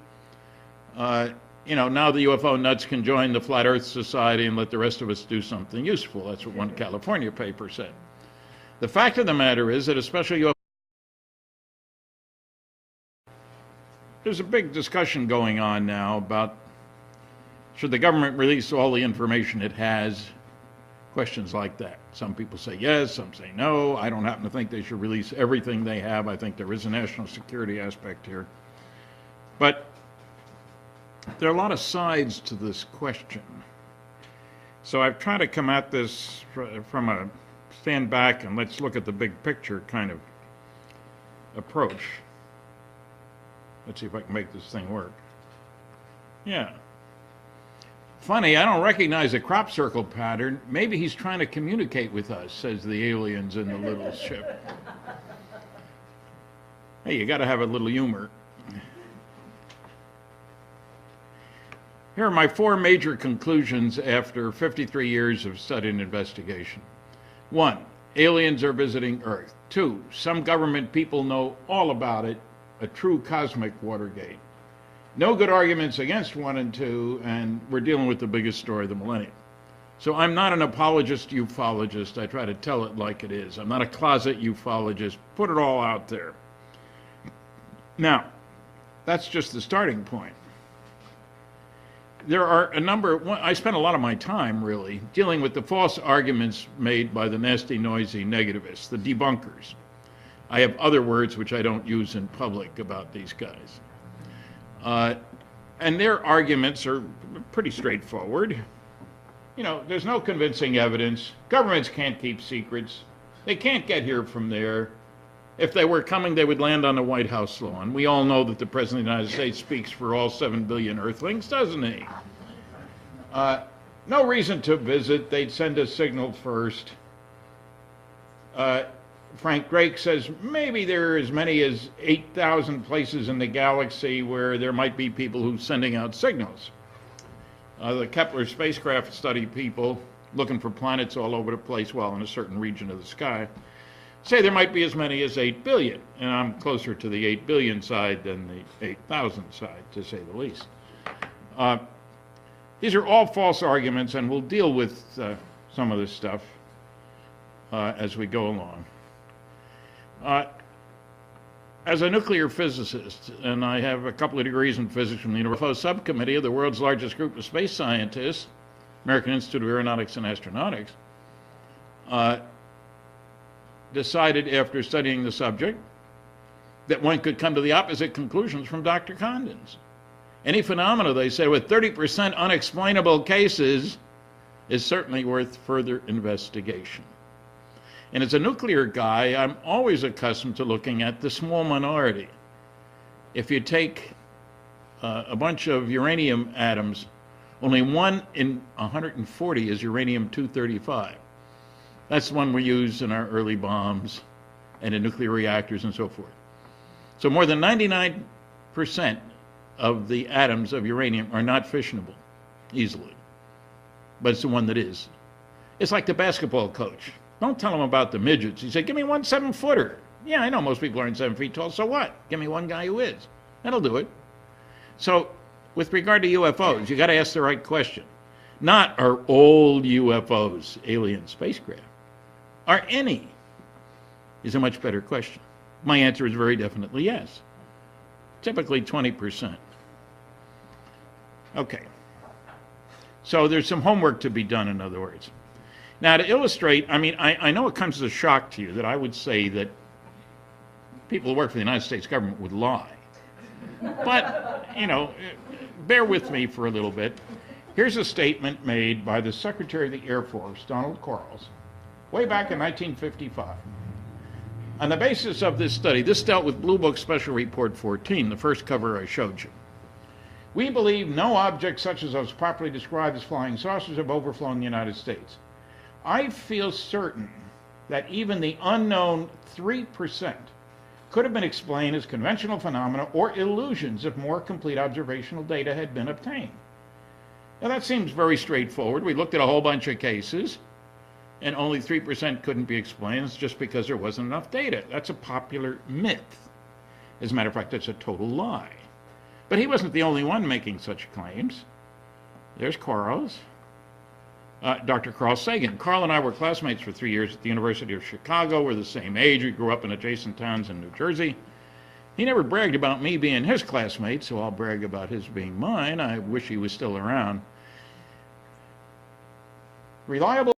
you know, now the UFO nuts can join the Flat Earth Society and let the rest of us do something useful. That's what one California paper said. The fact of the matter is that a special UFO... There's a big discussion going on now about should the government release all the information it has, questions like that. Some people say yes, some say no. I don't happen to think they should release everything they have. I think there is a national security aspect here. But there are a lot of sides to this question. So I've tried to come at this from a stand back and let's look at the big picture kind of approach. Let's see if I can make this thing work. Yeah. Funny, I don't recognize the crop circle pattern. Maybe he's trying to communicate with us, says the aliens in the little ship. Hey, you got to have a little humor. Here are my 4 major conclusions after 53 years of study and investigation. 1, aliens are visiting Earth. 2, some government people know all about it, a true cosmic Watergate. No good arguments against 1 and 2, and we're dealing with the biggest story of the millennium. So I'm not an apologist ufologist. I try to tell it like it is. I'm not a closet ufologist. Put it all out there. Now, that's just the starting point. There are a number, I spent a lot of my time, really, dealing with the false arguments made by the nasty, noisy negativists, the debunkers. I have other words which I don't use in public about these guys. And their arguments are pretty straightforward. You know, there's no convincing evidence. Governments can't keep secrets. They can't get here from there. If they were coming, they would land on the White House lawn. We all know that the President of the United States speaks for all 7 billion Earthlings, doesn't he? No reason to visit. They'd send a signal first. Frank Drake says maybe there are as many as 8,000 places in the galaxy where there might be people who are sending out signals. The Kepler spacecraft study people looking for planets all over the place, well, in a certain region of the sky, say there might be as many as 8 billion, and I'm closer to the 8 billion side than the 8,000 side, to say the least. These are all false arguments, and we'll deal with some of this stuff as we go along. As a nuclear physicist, and I have a couple of degrees in physics from the UFO subcommittee of the world's largest group of space scientists, American Institute of Aeronautics and Astronautics, decided after studying the subject that one could come to the opposite conclusions from Dr. Condon's. Any phenomena, they say, with 30% unexplainable cases is certainly worth further investigation. And as a nuclear guy, I'm always accustomed to looking at the small minority. If you take a bunch of uranium atoms, only 1 in 140 is uranium-235. That's the one we use in our early bombs and in nuclear reactors and so forth. So more than 99% of the atoms of uranium are not fissionable easily, but it's the one that is. It's like the basketball coach. Don't tell him about the midgets. He said, give me 1 7-footer. Yeah, I know most people aren't 7 feet tall, so what? Give me one guy who is. That'll do it. So with regard to UFOs, you got to ask the right question. Not are old UFOs alien spacecraft. Are any? Is a much better question. My answer is very definitely yes. Typically 20%. Okay. So there's some homework to be done, in other words. Now, to illustrate, I mean, I know it comes as a shock to you that I would say that people who work for the United States government would lie. But, you know, bear with me for a little bit. Here's a statement made by the Secretary of the Air Force, Donald Quarles, way back in 1955. On the basis of this study, this dealt with Blue Book Special Report 14, the first cover I showed you. We believe no objects such as those properly described as flying saucers have overflown the United States. I feel certain that even the unknown 3% could have been explained as conventional phenomena or illusions if more complete observational data had been obtained. Now that seems very straightforward. We looked at a whole bunch of cases, and only 3% couldn't be explained. It's just because there wasn't enough data. That's a popular myth. As a matter of fact, that's a total lie. But he wasn't the only one making such claims. There's Quarles. Dr. Carl Sagan. Carl and I were classmates for 3 years at the University of Chicago. We're the same age. We grew up in adjacent towns in New Jersey. He never bragged about me being his classmate, so I'll brag about his being mine. I wish he was still around. Reliable